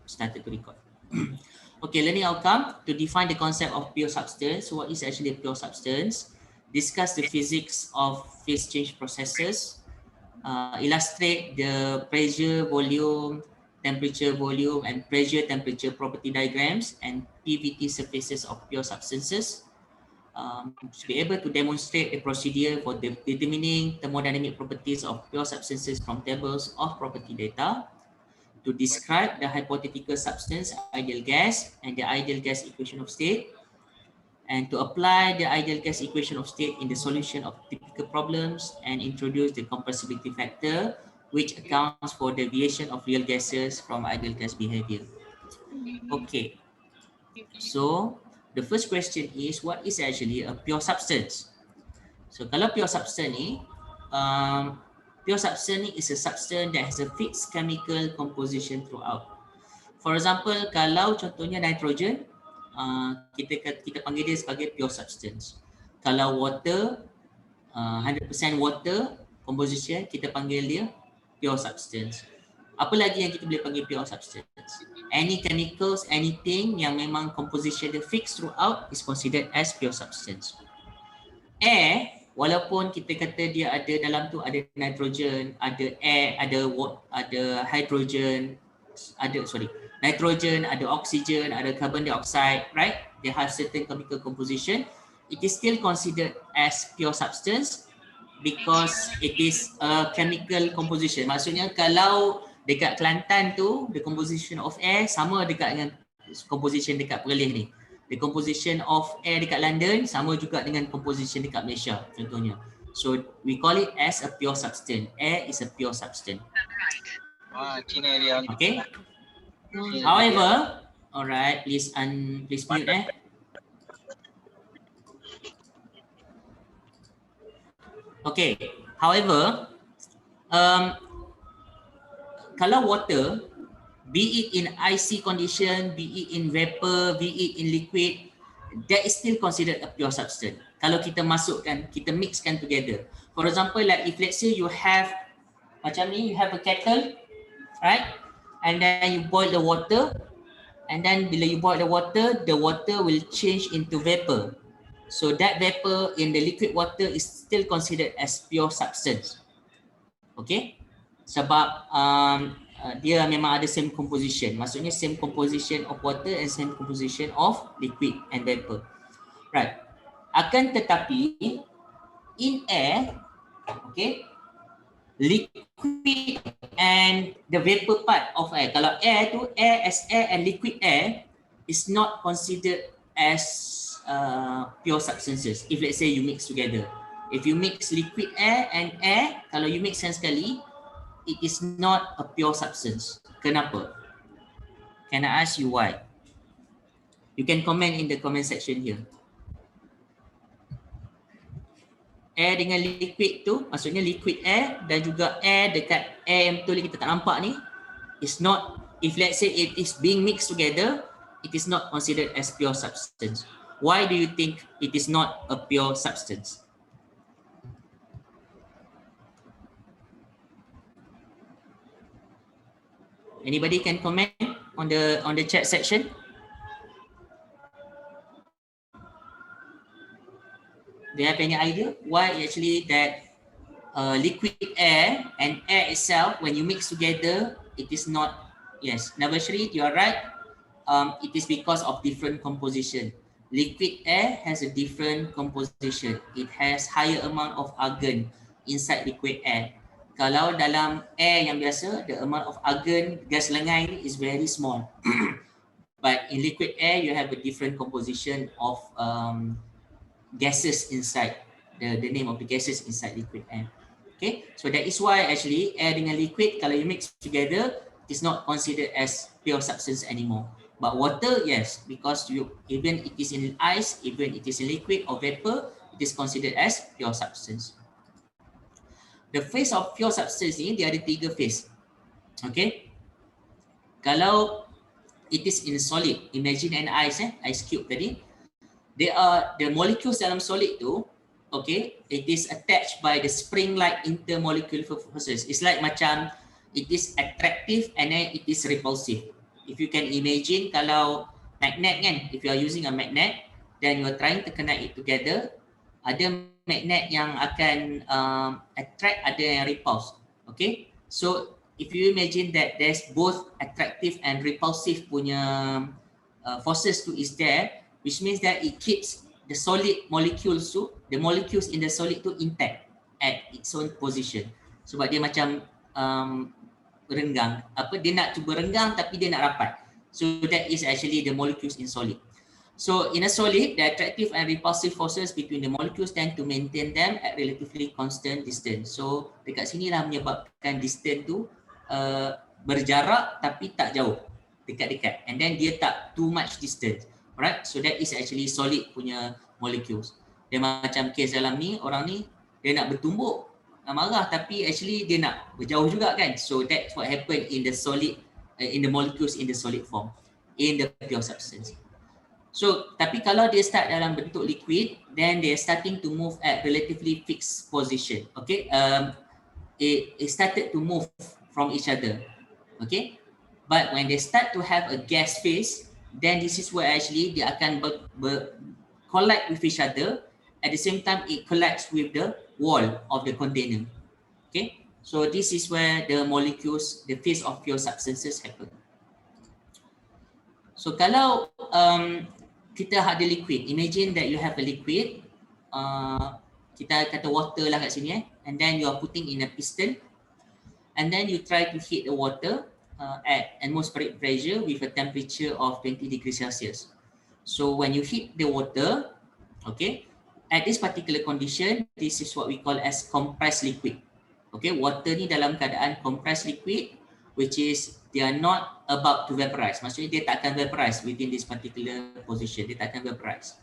started to record. Okay, learning outcome. To define the concept of pure substance, what is actually a pure substance? Discuss the physics of phase change processes. Illustrate the pressure, volume, temperature, volume, and pressure, temperature property diagrams and PVT surfaces of pure substances. To be able to demonstrate a procedure for determining thermodynamic properties of pure substances from tables of property data. To describe the hypothetical substance, ideal gas, and the ideal gas equation of state, and to apply the ideal gas equation of state in the solution of typical problems, and introduce the compressibility factor, which accounts for deviation of real gases from ideal gas behavior. Okay, so the first question is, what is actually a pure substance? So kalau pure substance ni, pure substance ni is a substance that has a fixed chemical composition throughout. For example, kalau contohnya nitrogen, kita panggil dia sebagai pure substance. Kalau water, 100% water composition, kita panggil dia pure substance. Apa lagi yang kita boleh panggil pure substance? Any chemicals, anything yang memang composition dia fixed throughout is considered as pure substance. Air, walaupun kita kata dia ada dalam tu ada nitrogen, ada air, ada hydrogen, nitrogen, ada oxygen, ada carbon dioxide, right? They have certain chemical composition. It is still considered as pure substance because it is a chemical composition. Maksudnya kalau dekat Kelantan tu, the composition of air sama dekat dengan composition dekat Perlis ni. The composition of air dekat London sama juga dengan composition dekat Malaysia contohnya. So we call it as a pure substance. Air is a pure substance. Okay. However, alright, please mute Okay. However, kalau water, be it in icy condition, be it in vapor, be it in liquid, that is still considered a pure substance. Kalau kita masukkan, kita mixkan together. For example, like if let's say you have macam ni, you have a kettle, right? And then you boil the water, and then bila you boil the water will change into vapor. So that vapor in the liquid water is still considered as pure substance. Okay? Sebab dia memang ada same composition. Maksudnya same composition of water and same composition of liquid and vapor. Right. Akan tetapi in air, okay, liquid and the vapor part of air. Kalau air tu, air as air and liquid air is not considered as pure substances. If let's say you mix together. If you mix liquid air and air, kalau you mix sekali, it is not a pure substance. Kenapa? Can I ask you why? You can comment in the comment section here. Air dengan liquid tu, maksudnya liquid air dan juga air dekat air yang betul kita tak nampak ni, is not, if let's say it is being mixed together, it is not considered as pure substance. Why do you think it is not a pure substance? Anybody can comment on the chat section? Do you have any idea why actually that liquid air and air itself, when you mix together, it is not? Yes, Navashri, you are right. It is because of different composition. Liquid air has a different composition. It has higher amount of argon inside liquid air. Kalau dalam air yang biasa, the amount of argon, gas lengai ni is very small. But in liquid air, you have a different composition of gases inside, the name of the gases inside liquid air. Okay, so that is why actually air dengan liquid, kalau you mix together, it is not considered as pure substance anymore. But water, yes, because even it is in ice, even it is in liquid or vapor, it is considered as pure substance. The phase of pure substance ni, dia ada 3 phase. Okay. Kalau it is in solid, imagine an ice cube tadi. The molecules dalam solid tu, okay, it is attached by the spring-like intermolecular forces. It's like macam it is attractive and then it is repulsive. If you can imagine kalau magnet kan, if you are using a magnet, then you are trying to connect it together, ada magnet yang akan attract, ada yang repulse. Okay, so if you imagine that there's both attractive and repulsive punya forces to is there, which means that it keeps the solid molecules to, the molecules in the solid to intact at its own position. Sebab dia macam renggang, dia nak cuba renggang tapi dia nak rapat. So that is actually the molecules in solid. So in a solid, the attractive and repulsive forces between the molecules tend to maintain them at relatively constant distance. So dekat sini lah menyebabkan distance tu berjarak tapi tak jauh, dekat-dekat, and then dia tak too much distance. Alright, so that is actually solid punya molecules. Dia macam case dalam ni, orang ni dia nak bertumbuk, nak marah, tapi actually dia nak berjauh juga kan. So that's what happened in the solid, in the molecules in the solid form, in the pure substance. So tapi kalau dia start dalam bentuk liquid, then they are starting to move at relatively fixed position. Okay, it started to move from each other. Okay, but when they start to have a gas phase, then this is where actually they akan collide with each other. At the same time, it collides with the wall of the container. Okay, so this is where the molecules, the phase of pure substances happen. So kalau kita ada liquid, imagine that you have a liquid, kita kata water lah kat sini and then you are putting in a piston, and then you try to heat the water at atmospheric pressure with a temperature of 20 degrees Celsius. So when you heat the water, okay, at this particular condition, this is what we call as compressed liquid. Okay, water ni dalam keadaan compressed liquid, which is they are not about to vaporize. Maksudnya dia tak akan vaporize within this particular position. Dia tak akan vaporize.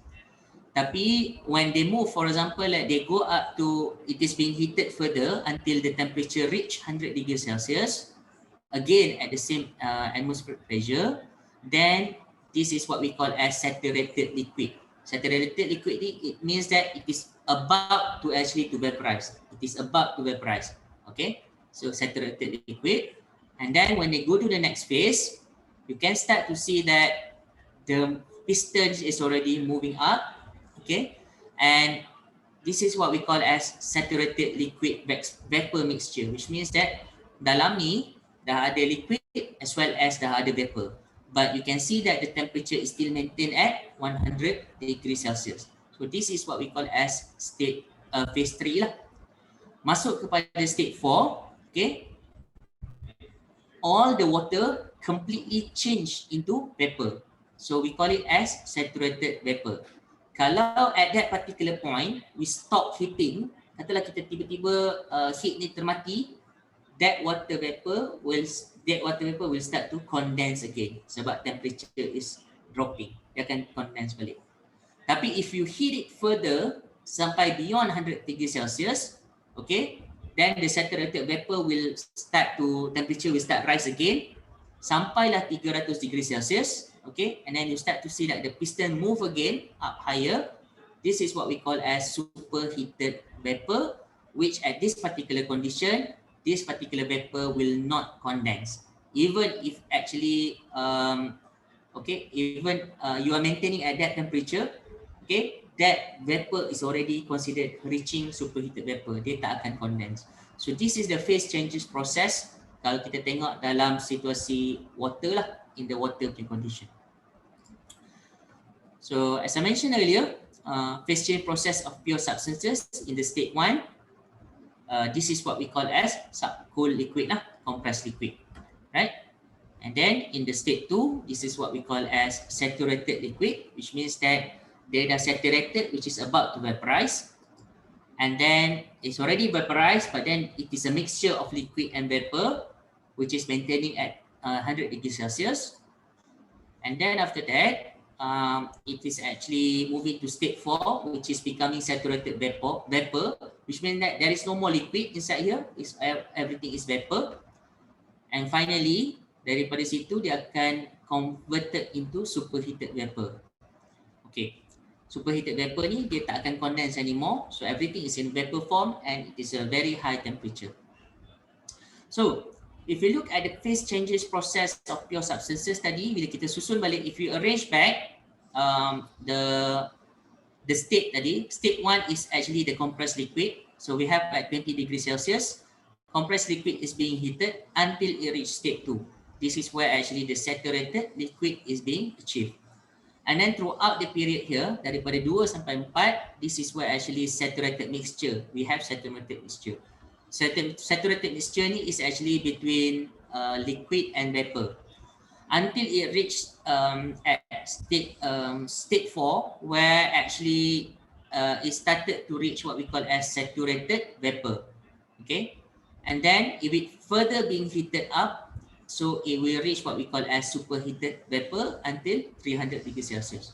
Tapi when they move, for example, like they go up to, it is being heated further until the temperature reach 100 degrees Celsius, again at the same atmospheric pressure, then this is what we call as saturated liquid. Saturated liquid, it means that it is about to actually to vaporize. It is about to vaporize. Okay, so saturated liquid. And then when they go to the next phase, you can start to see that the piston is already moving up. Okay, and this is what we call as saturated liquid vapor mixture, which means that dalam ni dah ada liquid as well as dah ada vapor. But you can see that the temperature is still maintained at 100 degrees Celsius. So this is what we call as state phase 3 lah. Masuk kepada state 4, okay, all the water completely change into vapor. So we call it as saturated vapor. Kalau at that particular point we stop heating, katalah kita tiba-tiba heat ni termati, that water vapor will start to condense again sebab temperature is dropping. Dia akan condense balik. Tapi if you heat it further sampai beyond 100 degrees Celsius, okay, then the saturated vapor will start to, temperature will start rise again sampailah 300 degrees Celsius, okay, and then you start to see that the piston move again up higher. This is what we call as superheated vapor, which at this particular condition, this particular vapor will not condense, even if actually okay, even you are maintaining at that temperature, okay, that vapor is already considered reaching superheated vapor. Dia tak akan condense. So this is the phase changes process kalau kita tengok dalam situasi water lah, in the water condition. So as I mentioned earlier, phase change process of pure substances in the state 1, this is what we call as subcooled liquid lah, compressed liquid, right? And then in the state 2, this is what we call as saturated liquid, which means that they are saturated, which is about to vaporize, and then it's already vaporized, but then it is a mixture of liquid and vapor, which is maintaining at 100 degrees Celsius. And then after that, it is actually moving to state 4, which is becoming saturated vapor, which means that there is no more liquid inside here, everything is vapor. And finally, daripada situ dia akan converted into superheated vapor. Okay, superheated vapor ni dia tak akan condense anymore, so everything is in vapor form and it is a very high temperature. So if you look at the phase changes process of pure substances tadi, bila kita susun balik, if you arrange back the state tadi, state 1 is actually the compressed liquid. So we have at 20 degrees Celsius, compressed liquid is being heated until it reaches state 2. This is where actually the saturated liquid is being achieved. And then throughout the period here, daripada 2 sampai 4, this is where actually saturated mixture. We have saturated mixture. Saturated mixture ni is actually between liquid and vapor. Until it reached at state 4, where actually it started to reach what we call as saturated vapor. Okay, and then if it further being heated up, so it will reach what we call as superheated vapor until 300 degrees Celsius.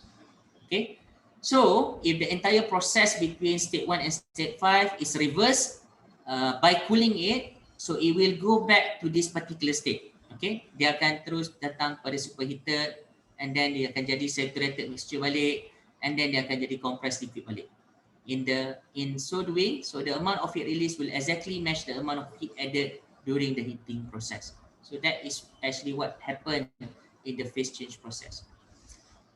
Okay, so if the entire process between state 1 and state 5 is reversed by cooling it, so it will go back to this particular state. Okay, dia akan terus datang pada superheated, and then dia akan jadi saturated mixture balik, and then dia akan jadi compressed liquid balik. In so doing, so the amount of heat release will exactly match the amount of heat added during the heating process. So that is actually what happened in the phase change process.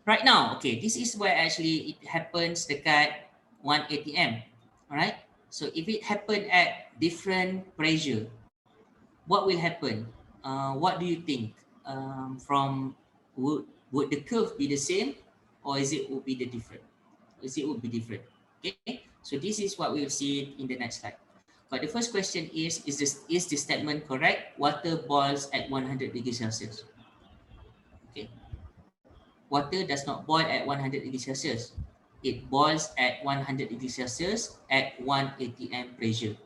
Right now, okay, this is where actually it happens dekat 1 atm. Alright, so if it happen at different pressure, what will happen? What do you think? From would the curve be the same, or is it would be the different? Is it would be different? Okay, so this is what we'll see in the next slide. But the first question is this statement correct? Water boils at 100 degrees Celsius. Okay, water does not boil at 100 degrees Celsius. It boils at 100 degrees Celsius at 1 atm pressure.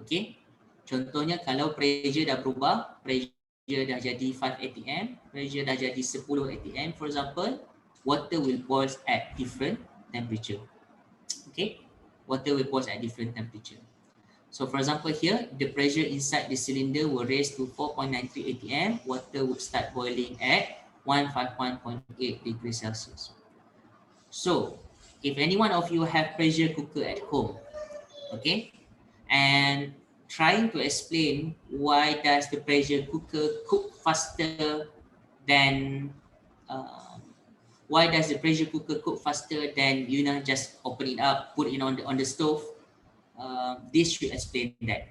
Okay, contohnya kalau pressure dah berubah, pressure dah jadi 5 atm, pressure dah jadi 10 atm for example, water will boil at different temperature. Okay, water will boil at different temperature. So for example here, the pressure inside the cylinder will raise to 4.93 atm, water would start boiling at 151.8 degrees Celsius. So if any one of you have pressure cooker at home, okay, and trying to explain why does the pressure cooker cook faster than why does the pressure cooker cook faster than just open it up, put it on the stove. This should explain that.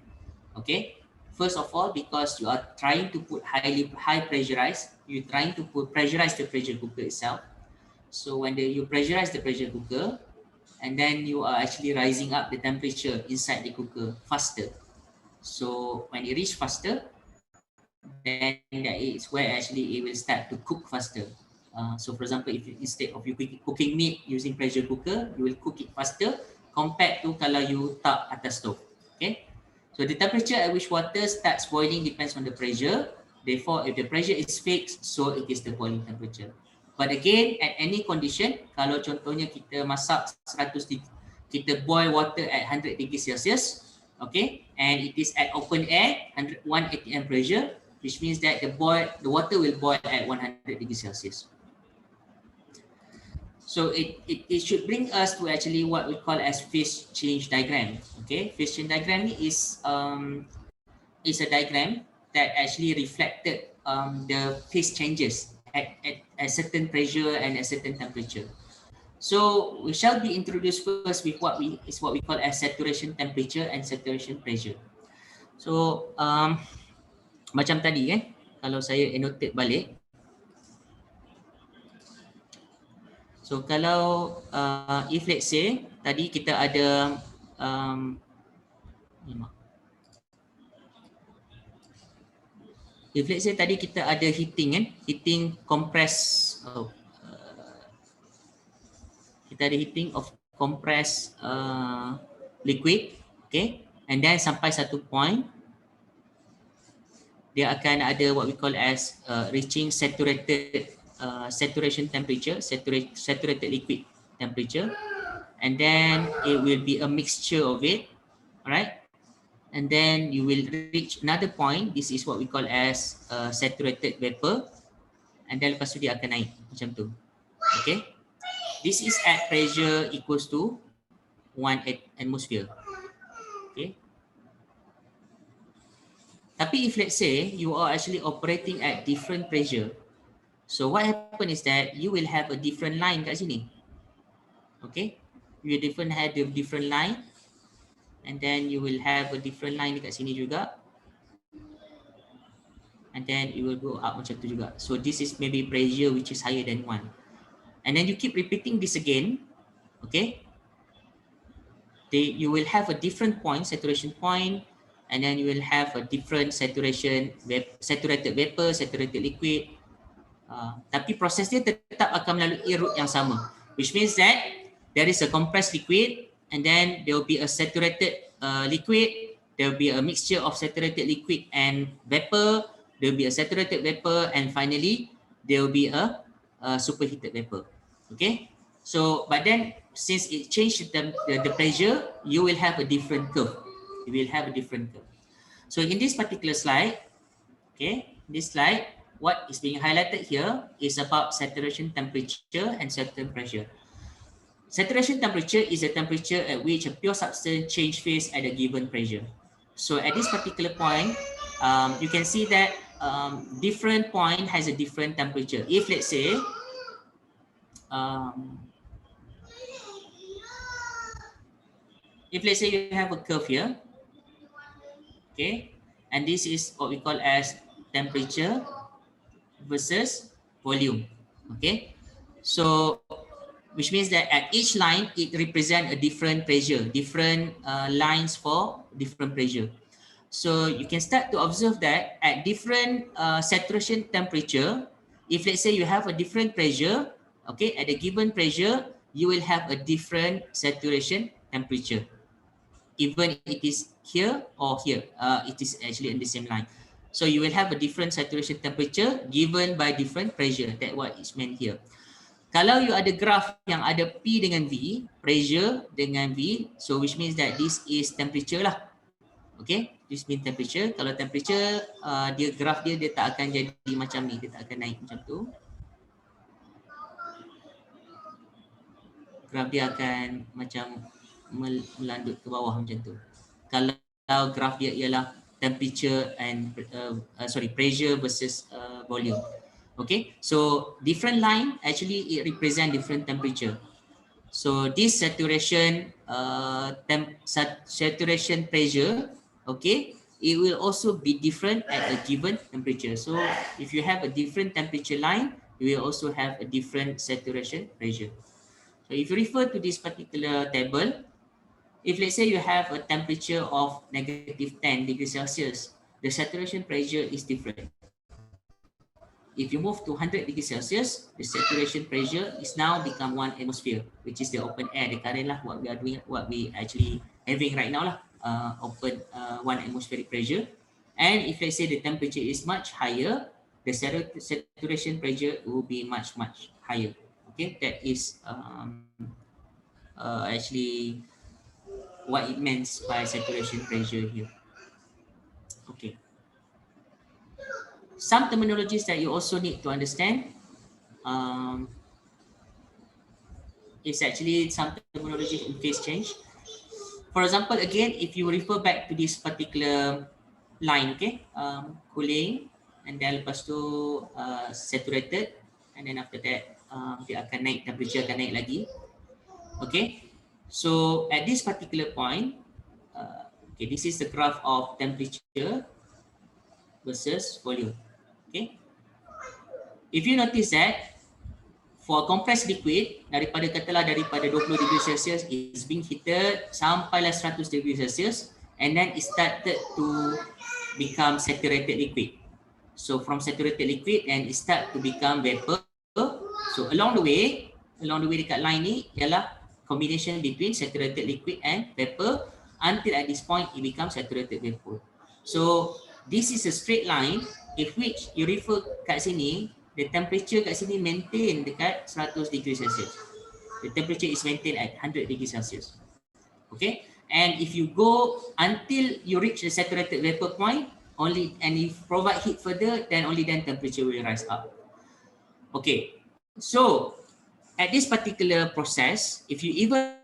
Okay, first of all, because you are trying to put high pressurized, you're trying to pressurize the pressure cooker itself. So when you pressurize the pressure cooker, and then you are actually rising up the temperature inside the cooker faster. So when it reaches faster, then that is where actually it will start to cook faster. So for example, if instead of you cooking meat using pressure cooker, you will cook it faster compared to kalau you tak atas stove. Okay, so the temperature at which water starts boiling depends on the pressure. Therefore, if the pressure is fixed, so it is the boiling temperature. But again, at any condition, kalau contohnya kita masak 100, kita boil water at 100 degrees Celsius, okay, and it is at open air, 1 atm pressure, which means that the water will boil at 100 degrees Celsius. So it should bring us to actually what we call as phase change diagram. Okay, phase change diagram is a diagram that actually reflected the phase changes at a certain pressure and a certain temperature. So we shall be introduced first with what we call as saturation temperature and saturation pressure. So macam tadi kalau saya annotate balik. So kalau if let's say tadi kita ada if let's say tadi kita ada heating heating compress kita ada heating of compressed liquid, okay, and then sampai satu point dia akan ada what we call as reaching saturation temperature, saturated liquid temperature, and then it will be a mixture of it, alright, and then you will reach another point. This is what we call as saturated vapor, and then lepas tu dia akan naik macam tu. Okay, this is at pressure equals to 1 atmosphere. Okay, Tapi if let's say you are actually operating at different pressure, so what happen is that you will have a different line kat sini. Okay, you have a different line, and then you will have a different line dekat sini juga, and then it will go up macam tu juga. So this is maybe pressure which is higher than 1, and then you keep repeating this again. Okay, you will have a different point, saturation point, and then you will have a different saturated vapor, saturated liquid. Tapi proses dia tetap akan melalui route yang sama, which means that there is a compressed liquid, and then there will be a saturated liquid, there will be a mixture of saturated liquid and vapor, there will be a saturated vapor, and finally there will be a superheated vapor. Okay, so but then since it changed the pressure, you will have a different curve. You will have a different curve. So in this particular slide, okay, this slide, what is being highlighted here is about saturation temperature and saturation pressure. Saturation temperature is the temperature at which a pure substance change phase at a given pressure. So at this particular point, you can see that different point has a different temperature. If let's say, you have a curve here, okay, and this is what we call as temperature versus volume, okay. So which means that at each line it represents a different pressure, different lines for different pressure. So you can start to observe that at different saturation temperature, if let's say you have a different pressure, okay, at a given pressure you will have a different saturation temperature, even it is here or here, it is actually in the same line. So you will have a different saturation temperature given by different pressure. That's what is meant here. Kalau you ada graph yang ada P dengan V, pressure dengan V, so which means that this is temperature lah. Okay, this means temperature. Kalau temperature, dia graph dia tak akan jadi macam ni, dia tak akan naik macam tu. Graph dia akan macam melandut ke bawah macam tu. Kalau graph dia ialah temperature and pressure versus volume. Okay, so different line actually it represent different temperature. So this saturation saturation pressure, okay, it will also be different at a given temperature. So if you have a different temperature line, you will also have a different saturation pressure. So if you refer to this particular table, if let's say you have a temperature of negative 10 degrees Celsius, the saturation pressure is different. If you move to 100 degrees Celsius, the saturation pressure is now become 1 atmosphere, which is the open air, the current lah, what we are doing, what we actually having right now lah, open 1 atmospheric pressure. And if let's say the temperature is much higher, the saturation pressure will be much higher. Okay, that is actually what it means by saturation pressure here. Okay. Some terminologies that you also need to understand is actually some terminology in phase change. For example, again, if you refer back to this particular line, okay, cooling, and then lepas tu saturated, and then after that dia akan naik, temperature akan naik lagi. Okay, so at this particular point, okay, this is the graph of temperature versus volume. Okay, if you notice that for compressed liquid, daripada 20 degree Celsius is being heated sampailah 100 degree Celsius, and then it started to become saturated liquid. So from saturated liquid and it start to become vapor. So along the way dekat line ni ialah combination between saturated liquid and vapor until at this point it becomes saturated vapor. So this is a straight line if which you refer kat sini, the temperature kat sini maintain dekat 100 degree Celsius. The temperature is maintained at 100 degree Celsius. Okay, and if you go until you reach the saturated vapor point, only, and if provide heat further, then only then temperature will rise up. Okay, so at this particular process, if you even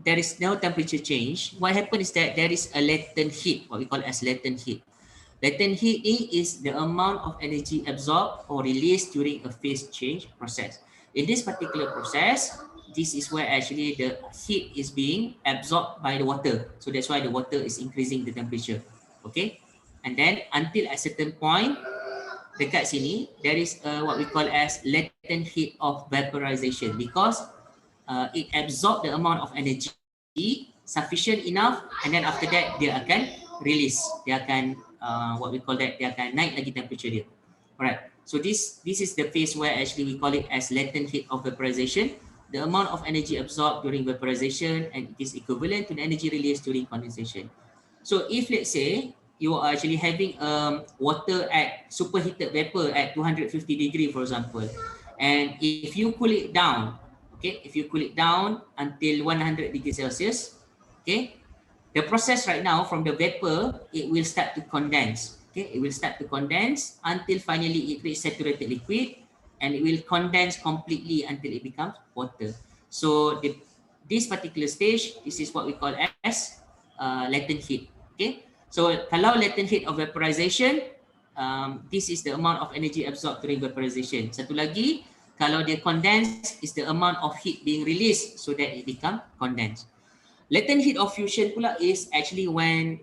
there is no temperature change, what happens is that there is a latent heat, what we call as latent heat. Latent heat is the amount of energy absorbed or released during a phase change process. In this particular process, this is where actually the heat is being absorbed by the water. So that's why the water is increasing the temperature. Okay. And then until a certain point, dekat sini, there is what we call as latent heat of vaporization because it absorb the amount of energy sufficient enough, and then after that dia akan release, dia akan what we call that, dia akan naik lagi temperature dia. Alright, so this is the phase where actually we call it as latent heat of vaporization, the amount of energy absorbed during vaporization, and it is equivalent to the energy released during condensation. So if let's say you are actually having water at superheated vapor at 250 degree, for example, and if you cool it down, okay, if you cool it down until 100 degrees Celsius, okay, the process right now from the vapor, it will start to condense. Okay, it will start to condense until finally it reaches saturated liquid, and it will condense completely until it becomes water. So this particular stage, this is what we call as latent heat. Okay, so kalau latent heat of vaporization, this is the amount of energy absorbed during vaporization. Satu lagi, kalau dia condense, is the amount of heat being released so that it become condensed. Latent heat of fusion pula is actually when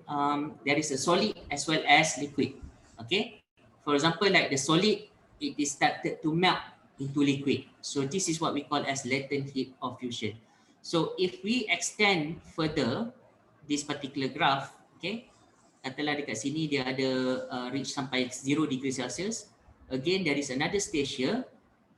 there is a solid as well as liquid. Okay, for example, like the solid, it is started to melt into liquid. So this is what we call as latent heat of fusion. So if we extend further this particular graph, okay, katalah dekat sini dia ada reach sampai 0 degree Celsius. Again, there is another stage here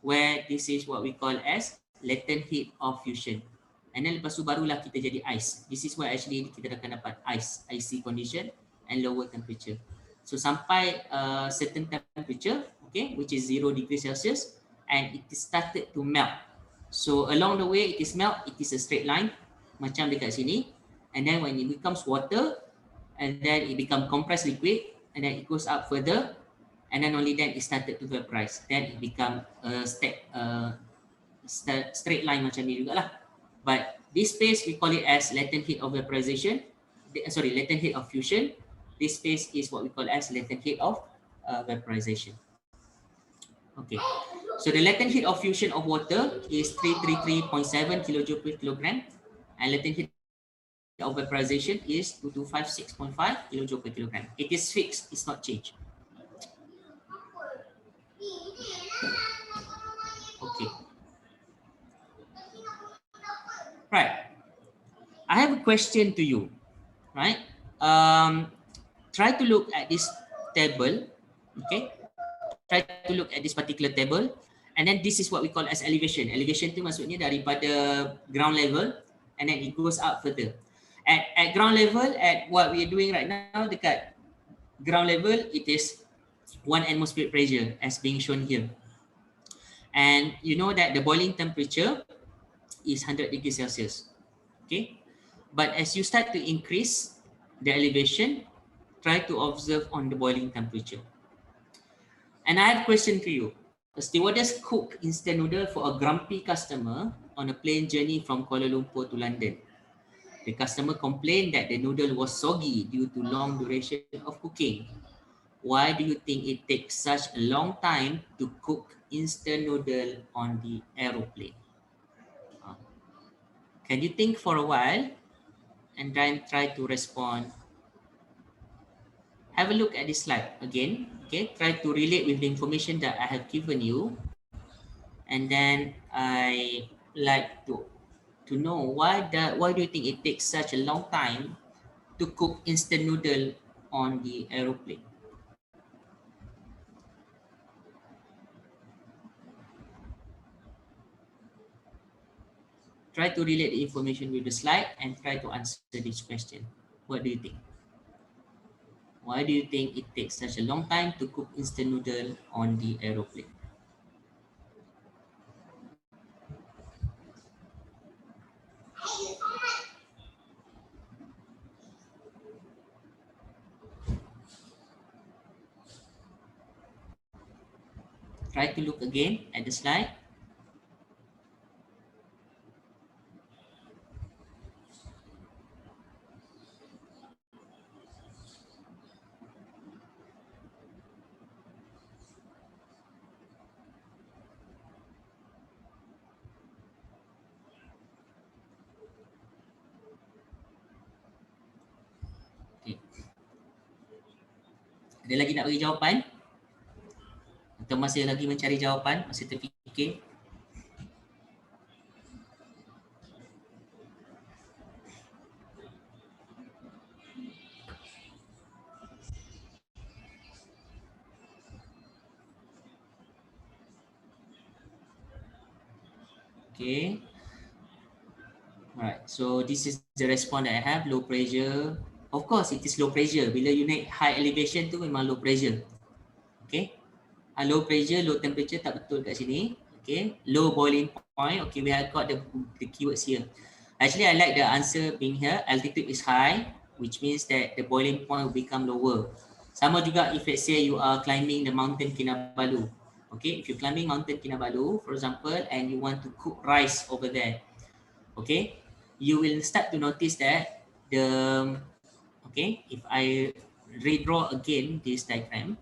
where this is what we call as latent heat of fusion. And then lepas tu barulah kita jadi ice. This is where actually kita akan dapat ice, icy condition and lower temperature. So sampai certain temperature, okay, which is 0 degree Celsius, and it is started to melt. So along the way it is melt, it is a straight line macam dekat sini. And then when it becomes water, and then it become compressed liquid, and then it goes up further, and then only then it started to vaporize. Then it become a straight line macam ni jugalah. But this phase we call it as latent heat of vaporization. Sorry, latent heat of fusion. This phase is what we call as latent heat of vaporization. Okay. So the latent heat of fusion of water is 333.7 kilojoule per kilogram, and latent heat of vaporization is 2256.5 kilojoule per kilogram. It is fixed, it's not changed. Okay. Right. I have a question to you. Right. Try to look at this table. Okay. Try to look at this particular table. And then this is what we call as elevation. Elevation tu maksudnya daripada ground level, and then it goes up further. At ground level, at what we are doing right now, dekat ground level, it is 1 atmospheric pressure as being shown here. And you know that the boiling temperature is 100 degrees Celsius. Okay. But as you start to increase the elevation, try to observe on the boiling temperature. And I have a question to you. A stewardess cooked instant noodle for a grumpy customer on a plane journey from Kuala Lumpur to London. The customer complained that the noodle was soggy due to long duration of cooking. Why do you think it takes such a long time to cook instant noodle on the aeroplane? Can you think for a while and then try to respond? Have a look at this slide again. Okay, try to relate with the information that I have given you, and then I like to know why do you think it takes such a long time to cook instant noodle on the aeroplane? Try to relate the information with the slide and try to answer this question. What do you think? Why do you think it takes such a long time to cook instant noodle on the aeroplane? Try to look again at the slide. Ada lagi nak bagi jawapan? Atau masih lagi mencari jawapan? Masih terfikir? Okay. Alright, so this is the response that I have, low pressure. Of course, it is low pressure. Bila you naik high elevation tu memang low pressure. Okay. Low pressure, low temperature tak betul kat sini. Okay. Low boiling point. Okay, we have got the keywords here. Actually, I like the answer being here. Altitude is high, which means that the boiling point will become lower. Sama juga if let's say you are climbing the mountain Kinabalu. Okay, if you're climbing mountain Kinabalu, for example, and you want to cook rice over there. Okay, you will start to notice that the, okay, if I redraw again this diagram,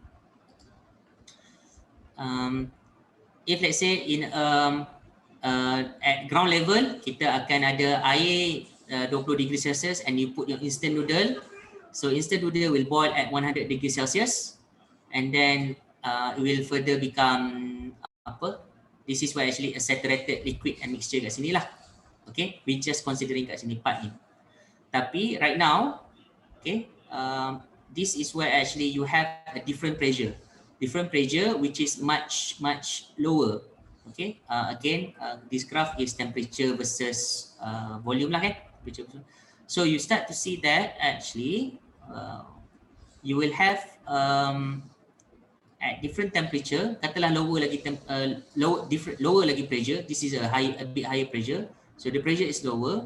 if let's say in at ground level kita akan ada air 20 degree Celsius and you put your instant noodle, so instant noodle will boil at 100 degree Celsius and then it will further become apa, this is where actually a saturated liquid and mixture kat sini lah. Okay, we just considering kat sini part ni. Tapi right now, okay, this is where actually you have a different pressure which is much lower. Okay, again, this graph is temperature versus volume lah kan. So you start to see that actually you will have at different temperature, katalah lower lagi lower lagi pressure. This is a bit higher pressure. So the pressure is lower.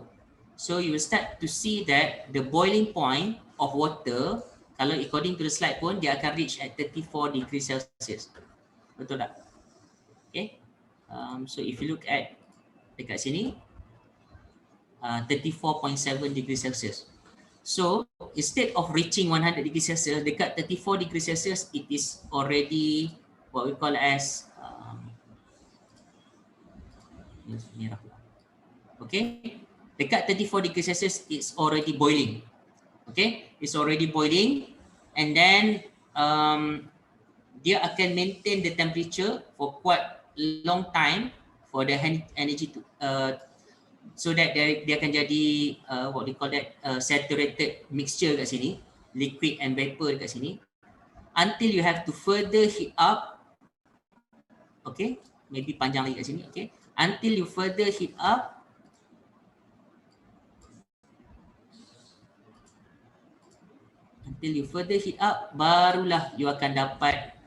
So you will start to see that the boiling point of water, kalau according to the slide pun, dia akan reach at 34 degrees Celsius. Betul tak? Okay. So if you look at dekat sini, 34.7 degrees Celsius. So instead of reaching 100 degrees Celsius, dekat 34 degrees Celsius, it is already what we call as okay, dekat 34 degrees Celsius, it's already boiling. Okay, it's already boiling, and then dia akan maintain the temperature for quite long time for the energy to so that dia akan jadi what we call that saturated mixture kat sini, liquid and vapor kat sini, until you have to further heat up. Okay, maybe panjang lagi kat sini. Okay, until you further heat up, barulah you akan dapat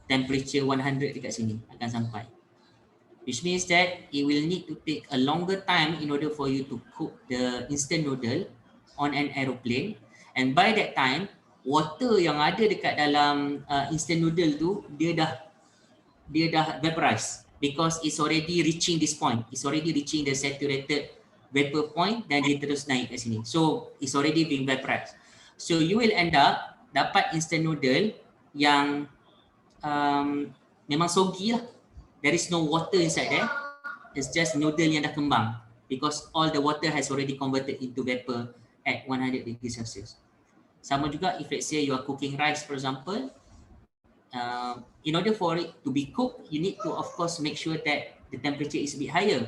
temperature 100 dekat sini akan sampai. Which means that it will need to take a longer time in order for you to cook the instant noodle on an aeroplane, and by that time water yang ada dekat dalam instant noodle tu dia dah vaporize, because it's already reaching this point, it's already reaching the saturated vapor point, dan dia terus naik kat sini, so it's already being vaporized. So you will end up dapat instant noodle yang memang soggy lah. There is no water inside there. It's just noodle yang dah kembang, because all the water has already converted into vapor at 100 degrees Celsius. Sama juga if let's say you are cooking rice, for example, in order for it to be cooked, you need to of course make sure that the temperature is a bit higher.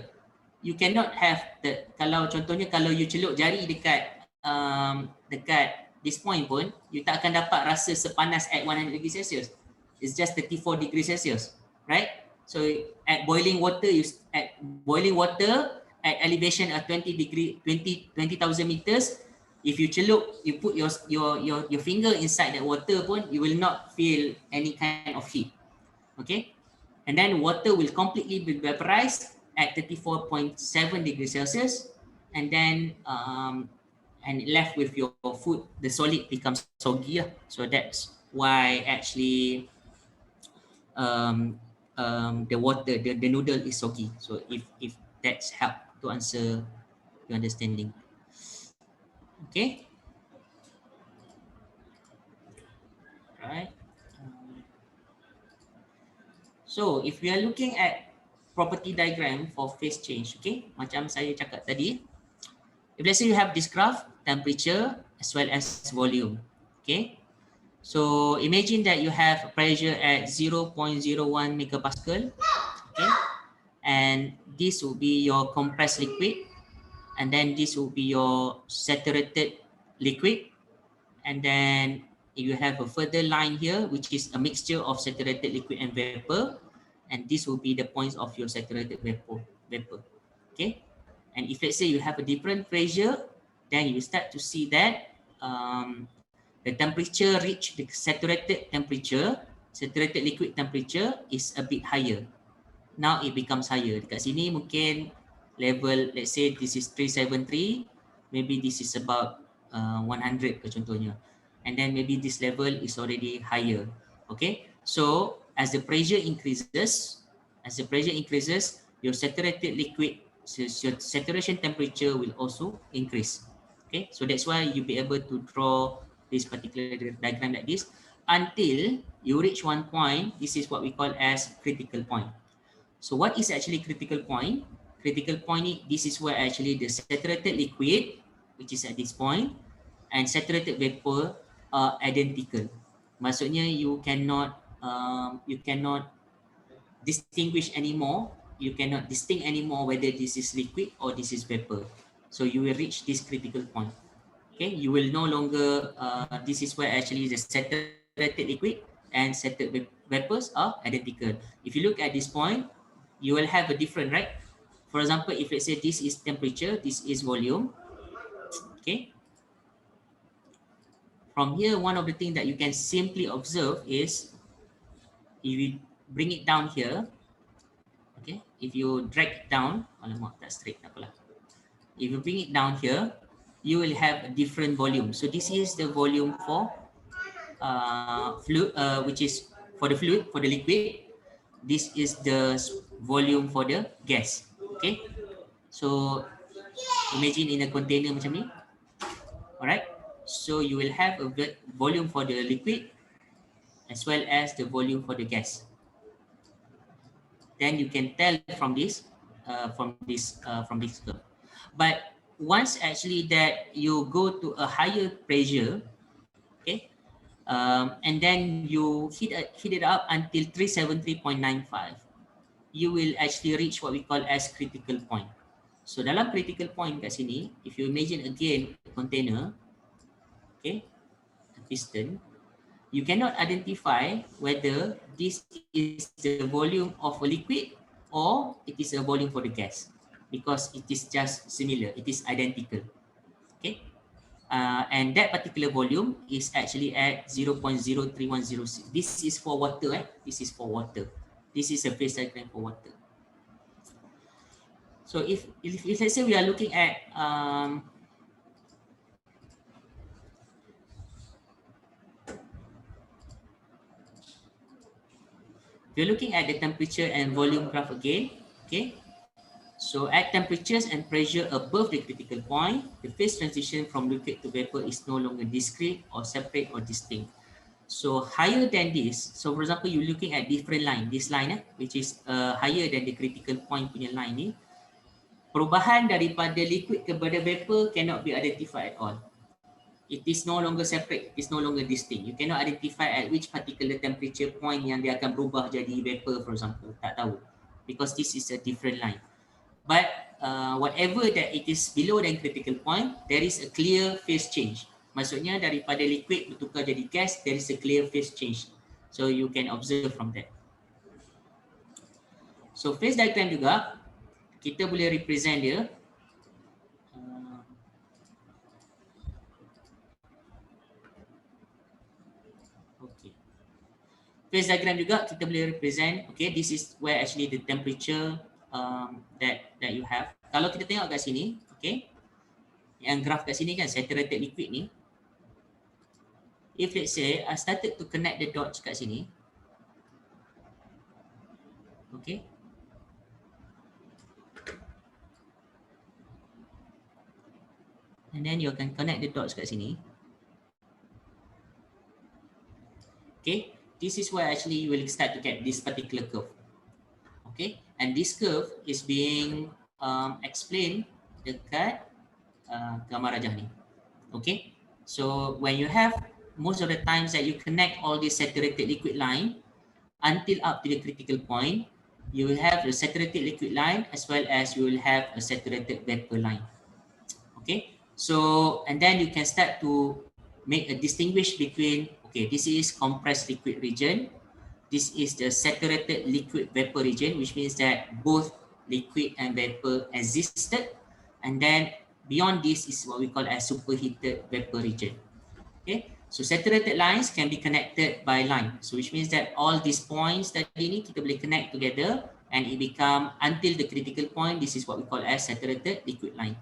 You cannot have kalau contohnya kalau you celup jari dekat this point pun, you tak akan dapat rasa sepanas at 100 degrees Celsius. It's just 34 degrees Celsius, right? So at boiling water at elevation of 20,000 meters, if you celup, you put your finger inside that water pun, you will not feel any kind of heat. Okay, and then water will completely be vaporized at 34.7 degrees Celsius, and then and left with your food, the solid becomes soggy. So that's why actually the water, the noodle is soggy. So if that's help to answer your understanding. Okay. Right. So if we are looking at property diagram for phase change, okay, macam saya cakap tadi, if let's say you have this graph, temperature as well as volume, okay, So imagine that you have pressure at 0.01 megapascal, okay? And this will be your compressed liquid, and then this will be your saturated liquid, and then you have a further line here, which is a mixture of saturated liquid and vapor, and this will be the points of your saturated vapor, okay? And if let's say you have a different pressure, then you start to see that the temperature reach the saturated liquid temperature is a bit higher. Now it becomes higher. Dekat sini mungkin level, let's say this is 373, maybe this is about 100 ke contohnya. And then maybe this level is already higher. Okay, so as the pressure increases, your saturated liquid, so your saturation temperature will also increase. Okay, so that's why you'll be able to draw this particular diagram like this until you reach one point. This is what we call as critical point. So what is actually critical point? Critical point, this is where actually the saturated liquid, which is at this point, and saturated vapor are identical. Maksudnya you cannot distinguish anymore. You cannot distinct anymore whether this is liquid or this is vapor. So you will reach this critical point. Okay, you will no longer. This is where actually the saturated liquid and saturated vapors are identical. If you look at this point, you will have a different, right? For example, if let's say this is temperature, this is volume. Okay, from here, one of the things that you can simply observe is if you bring it down here. Okay, if you drag it down, alamak, tak straight, tak apalah. If you bring it down here, you will have a different volume. So this is the volume for fluid, which is for the fluid, for the liquid. This is the volume for the gas. Okay, so imagine in a container macam ni. Alright, so you will have a volume for the liquid as well as the volume for the gas. Then you can tell from this curve. But once actually that you go to a higher pressure, okay, and then you heat it up until 373.95, you will actually reach what we call as critical point. So dalam critical point kat sini, if you imagine again a container, okay, a piston, you cannot identify whether this is the volume of a liquid or it is a volume for the gas, because it is just similar, it is identical. Okay, and that particular volume is actually at 0.03106. This is for water. This is for water. This is a phase diagram for water. So if let's say we are looking at we're looking at the temperature and volume graph again. Okay, so at temperatures and pressure above the critical point, the phase transition from liquid to vapor is no longer discrete or separate or distinct. So higher than this, so for example, you're looking at different line, this line which is higher than the critical point punya line ni, perubahan daripada liquid kepada vapor cannot be identified at all. It is no longer separate, it is no longer distinct. You cannot identify at which particular temperature point yang dia akan berubah jadi vapor, for example. Tak tahu. Because this is a different line. But whatever that it is below than critical point, there is a clear phase change. Maksudnya daripada liquid bertukar jadi gas, there is a clear phase change. So you can observe from that. So phase diagram juga, kita boleh represent dia. Okay. Phase diagram juga kita boleh represent. Okay, this is where actually the temperature that you have. Kalau kita tengok kat sini, okay, yang graph kat sini kan saturated liquid ni. If let's say I started to connect the dots kat sini, okay, and then you can connect the dots kat sini. Okay, this is where actually you will start to get this particular curve. Okay, and this curve is being explained dekat gambar rajah ni. Okay, so when you have most of the times that you connect all this saturated liquid line until up to the critical point, you will have the saturated liquid line as well as you will have a saturated vapor line. Okay, so and then you can start to make a distinguish between, okay, this is compressed liquid region, this is the saturated liquid vapor region, which means that both liquid and vapor existed, and then beyond this is what we call as superheated vapor region. Okay, so saturated lines can be connected by line, so which means that all these points tadi ni kita boleh connect together and it become until the critical point. This is what we call as saturated liquid line.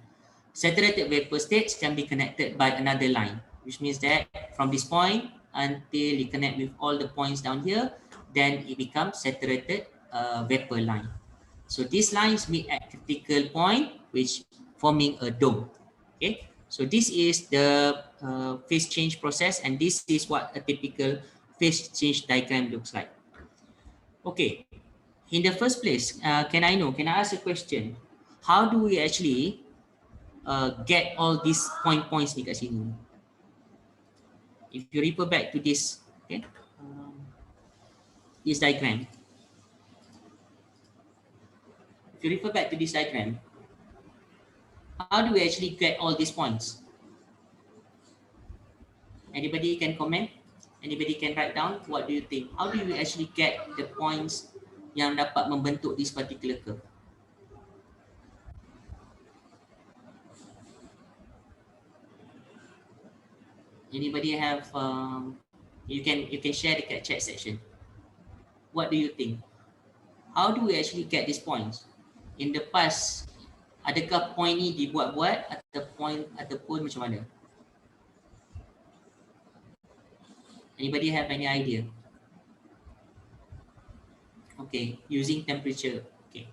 Saturated vapor states can be connected by another line, which means that from this point until you connect with all the points down here, then it becomes saturated vapor line. So these lines meet at critical point, which forming a dome. Okay, so this is the phase change process, and this is what a typical phase change diagram looks like. Okay, in the first place, can I ask a question? How do we actually get all these points ni kat sini? If you refer back to this, okay, this diagram. If you refer back to this diagram, how do we actually get all these points? Anybody can comment? Anybody can write down? What do you think? How do you actually get the points yang dapat membentuk this particular curve? Anybody have? You can share the chat section. What do you think? How do we actually get these points? In the past, adakah point ni dibuat-buat ataupun macam mana? Anybody have any idea? Okay, using temperature. Okay.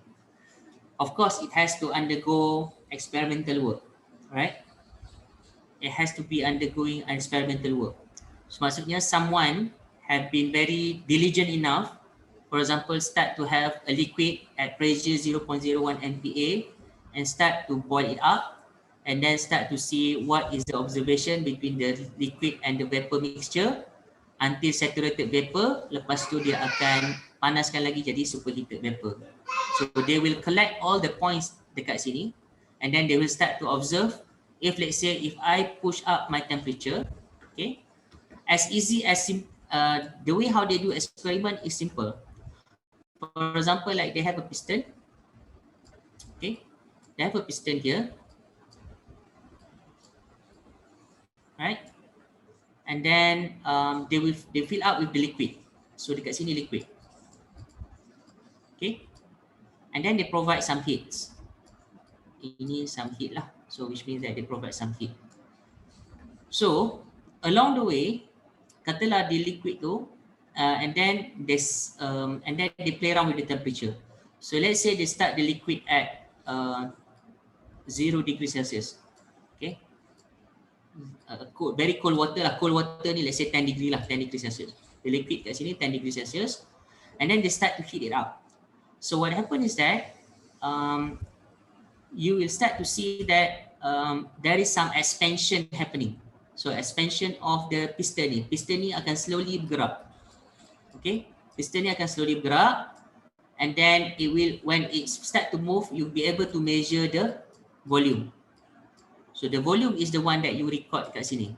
Of course, it has to undergo experimental work, right? It has to be undergoing experimental work. So maksudnya someone have been very diligent enough, for example, start to have a liquid at pressure 0.01 MPa and start to boil it up, and then start to see what is the observation between the liquid and the vapor mixture until saturated vapor. Lepas tu dia akan panaskan lagi jadi superheated vapor. So they will collect all the points dekat sini, and then they will start to observe. If let's say if I push up my temperature, okay, as easy as the way how they do experiment is simple. For example, like they have a piston, okay, they have a piston here, right, and then they fill up with the liquid. So dekat sini liquid, okay, and then they provide some heats. Ini some heat lah, so which means that they provide some heat. So along the way, katalah di liquid tu, and then they play around with the temperature. So let's say they start the liquid at 0 degrees Celsius, okay, very cold water lah. Cold water ni let's say 10 degree lah, 10 degrees Celsius. The liquid kat sini 10 degrees Celsius, and then they start to heat it up. So what happens is that you will start to see that there is some expansion happening. So expansion of the piston ni. Piston ni akan slowly bergerak. Okay, piston ni akan slowly bergerak, and then it will, when it start to move, you'll be able to measure the volume. So the volume is the one that you record kat sini.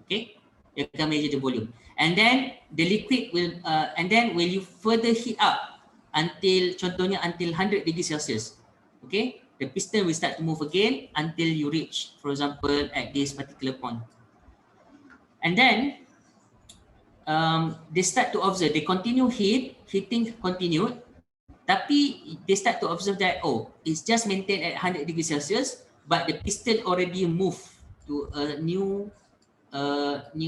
Okay, you can measure the volume, and then the liquid will and then will you further heat up until, contohnya until 100 degrees Celsius. Okay, the piston will start to move again until you reach, for example, at this particular point. And then they start to observe, they continue heating continued, tapi they start to observe that, oh, it's just maintained at 100 degrees Celsius, but the piston already moved to a new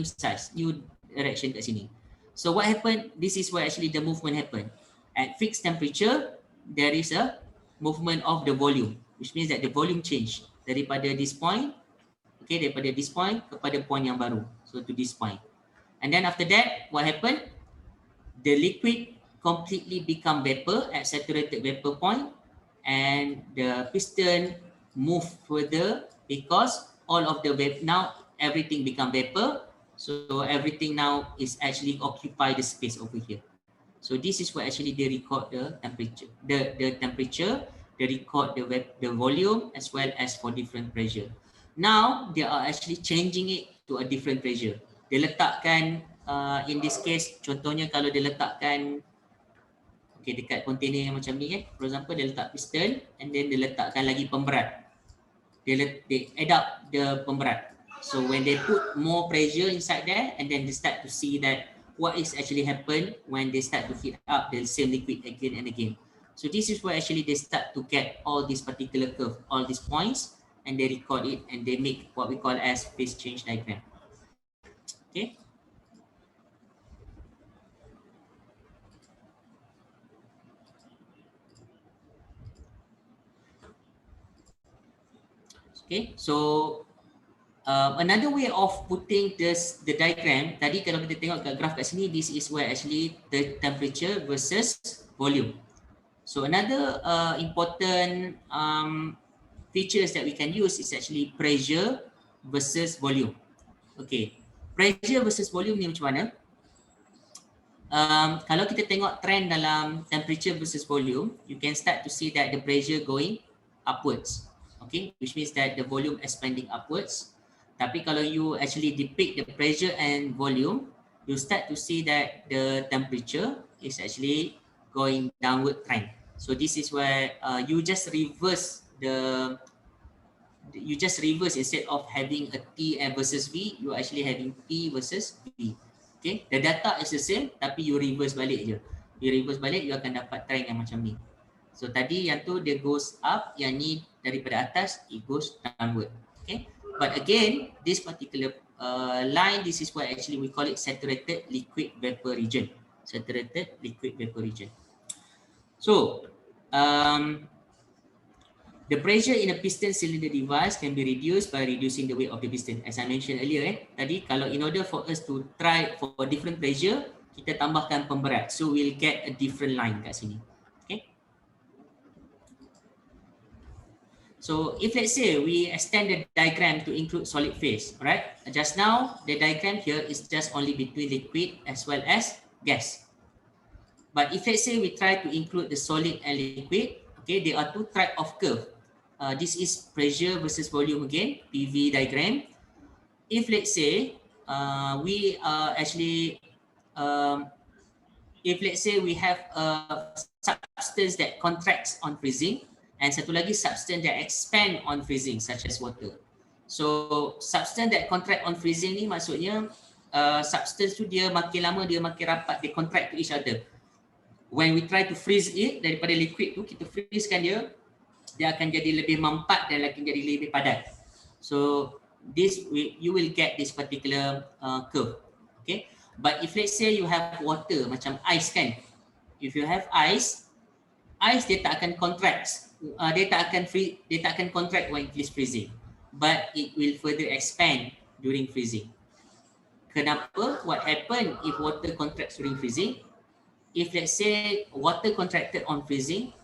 size, new direction kat sini. So what happened? This is where actually the movement happened. At fixed temperature, there is a movement of the volume, which means that the volume change daripada this point, okay, daripada this point kepada point yang baru, so to this point. And then after that, what happened? The liquid completely become vapor at saturated vapor point, and the piston move further because all of the now everything become vapor. So everything now is actually occupy the space over here. So this is where actually they record the temperature, they record the volume as well as for different pressure. Now they are actually changing it to a different pressure. Dia letakkan in this case, contohnya kalau dia letakkan dekat container yang macam ni for example dia letak piston and then dia letakkan lagi pemberat. They add up the pemberat. So when they put more pressure inside there and then they start to see that what is actually happen when they start to heat up the same liquid again and again. So this is where actually they start to get all these particular curve, all these points, and they record it and they make what we call as phase change diagram. Okay. Okay, so another way of putting the diagram, tadi kalau kita tengok kat graph kat sini, this is where actually the temperature versus volume. So another important features that we can use is actually pressure versus volume. Okay, pressure versus volume ni macam mana? Kalau kita tengok trend dalam temperature versus volume, you can start to see that the pressure going upwards. Okay, which means that the volume expanding upwards. Tapi kalau you actually depict the pressure and volume, you start to see that the temperature is actually going downward trend. So this is where you just reverse instead of having a T versus V, you are actually having T versus V. Okay, the data is the same tapi you reverse balik je. You reverse balik, you akan dapat trend yang macam ni. So tadi yang tu dia goes up, yang ni daripada atas it goes downward. Okay, but again this particular line, this is what actually we call it saturated liquid vapor region. Saturated liquid vapor region. So the pressure in a piston cylinder device can be reduced by reducing the weight of the piston. As I mentioned earlier, tadi kalau in order for us to try for different pressure, kita tambahkan pemberat. So we'll get a different line kat sini. Okay. So if let's say we extend the diagram to include solid phase, right? Just now the diagram here is just only between liquid as well as gas. But if let's say we try to include the solid and liquid, okay, there are two types of curve. This is pressure versus volume again, PV diagram. If let's say we actually, if let's say we have a substance that contracts on freezing and satu lagi substance that expand on freezing such as water. So substance that contract on freezing ni maksudnya substance tu dia makin lama dia makin rapat, dia contract to each other. When we try to freeze it, daripada liquid tu kita freezekan dia akan jadi lebih mempat dan akan jadi lebih padat. So this you will get this particular curve. Okay, but if let's say you have water macam ice kan, if you have ice dia tak akan contract, dia tak akan contract when it is freezing, but it will further expand during freezing. Kenapa? What happen if water contracts during freezing? If let's say water contracted on freezing,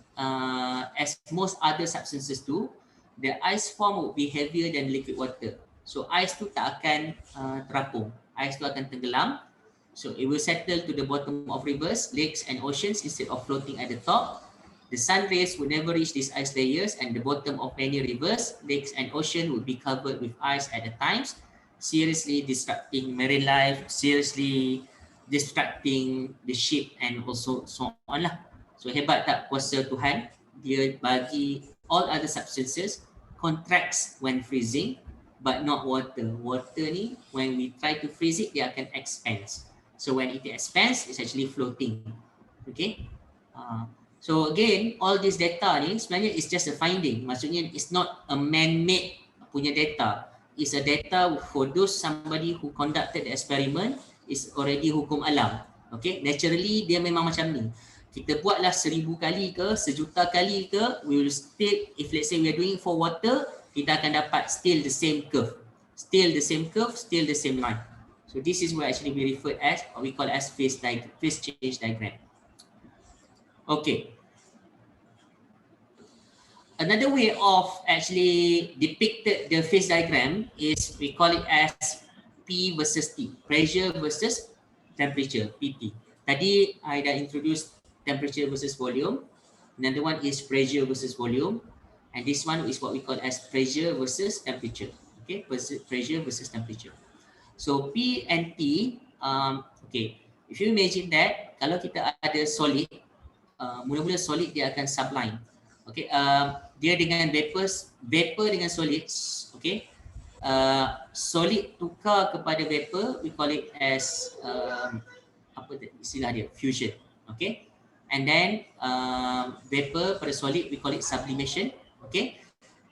as most other substances do, the ice form would be heavier than liquid water. So ice tu tak akan terapung, ice tu akan tenggelam. So it will settle to the bottom of rivers, lakes and oceans instead of floating at the top. The sun rays would never reach these ice layers and the bottom of many rivers, lakes and ocean would be covered with ice at the times, seriously disrupting marine life, seriously distracting the ship and also so on lah. So hebat tak kuasa Tuhan, dia bagi all other substances contracts when freezing but not water. Water ni when we try to freeze it, dia akan expand. So when it expands, it's actually floating. Okay. So again, all this data ni sebenarnya is just a finding. Maksudnya it's not a man-made punya data. It's a data for those somebody who conducted the experiment, is already hukum alam. Okay, naturally dia memang macam ni. Kita buatlah 1000 kali ke, 1,000,000 kali ke, we will still, if let's say we are doing for water, kita akan dapat still the same curve. Still the same curve, still the same line. So this is what actually we refer as, what we call as phase change diagram. Okay. Another way of actually depicted the phase diagram is we call it as P versus T, pressure versus temperature, PT. Tadi I dah introduce temperature versus volume. Another one is pressure versus volume. And this one is what we call as pressure versus temperature. Okay, pressure versus temperature. So P and T, okay, if you imagine that kalau kita ada solid, mula-mula solid dia akan sublime. Okay, dia dengan vapor dengan solid, okay, solid tukar kepada vapor, we call it as apa istilah dia, fusion. Okay, and then vapor pada solid we call it sublimation. Okay,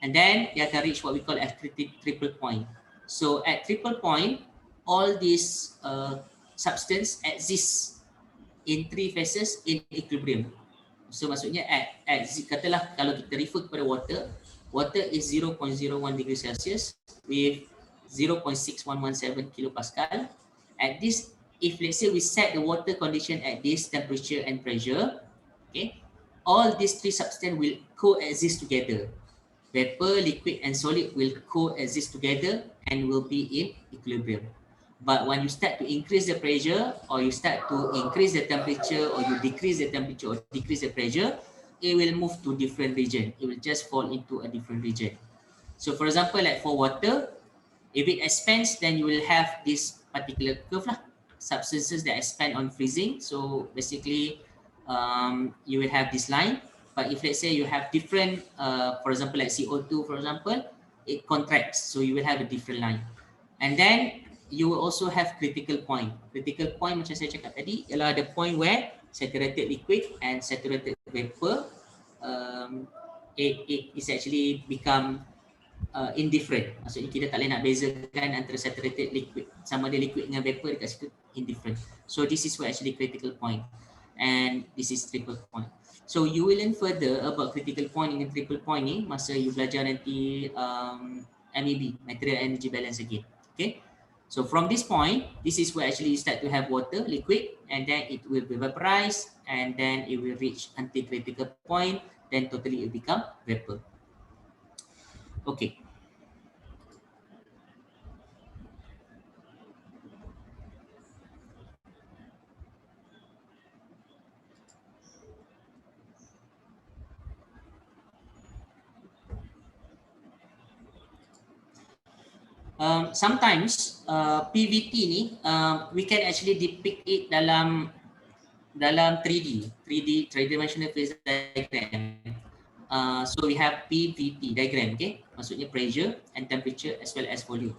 and then dia akan reach what we call as triple point. So at triple point, all these substance exist in three phases in equilibrium. So maksudnya katalah kalau kita refer kepada water is 0.01 degree Celsius with 0.6117 kilopascal. At this, if let's say we set the water condition at this temperature and pressure, okay, all these three substances will coexist together. Vapor, liquid and solid will coexist together and will be in equilibrium. But when you start to increase the pressure, or you start to increase the temperature, or you decrease the temperature or decrease the pressure, it will move to different region. It will just fall into a different region. So for example, like for water, if it expands, then you will have this particular curve lah. Substances that expand on freezing. So basically, you will have this line. But if let's say you have different, for example, like CO2, for example, it contracts. So you will have a different line. And then you will also have critical point. Critical point macam saya cakap tadi ialah the point where saturated liquid and saturated vapor it is actually become indifferent. Maksudnya kita tak boleh nak bezakan antara saturated liquid, sama ada liquid dengan vapor dekat situ, indifferent. So this is where actually critical point, and this is triple point. So you will learn further about critical point dengan triple point ni masa you belajar nanti MEB, material energy balance again. Okay. So from this point, this is where actually you start to have water, liquid, and then it will be vaporized, and then it will reach until critical point, then totally it become vapor. Okay. Sometimes PVT ni we can actually depict it dalam 3D three-dimensional phase diagram. So we have PVT diagram, okay? Maksudnya pressure and temperature as well as volume.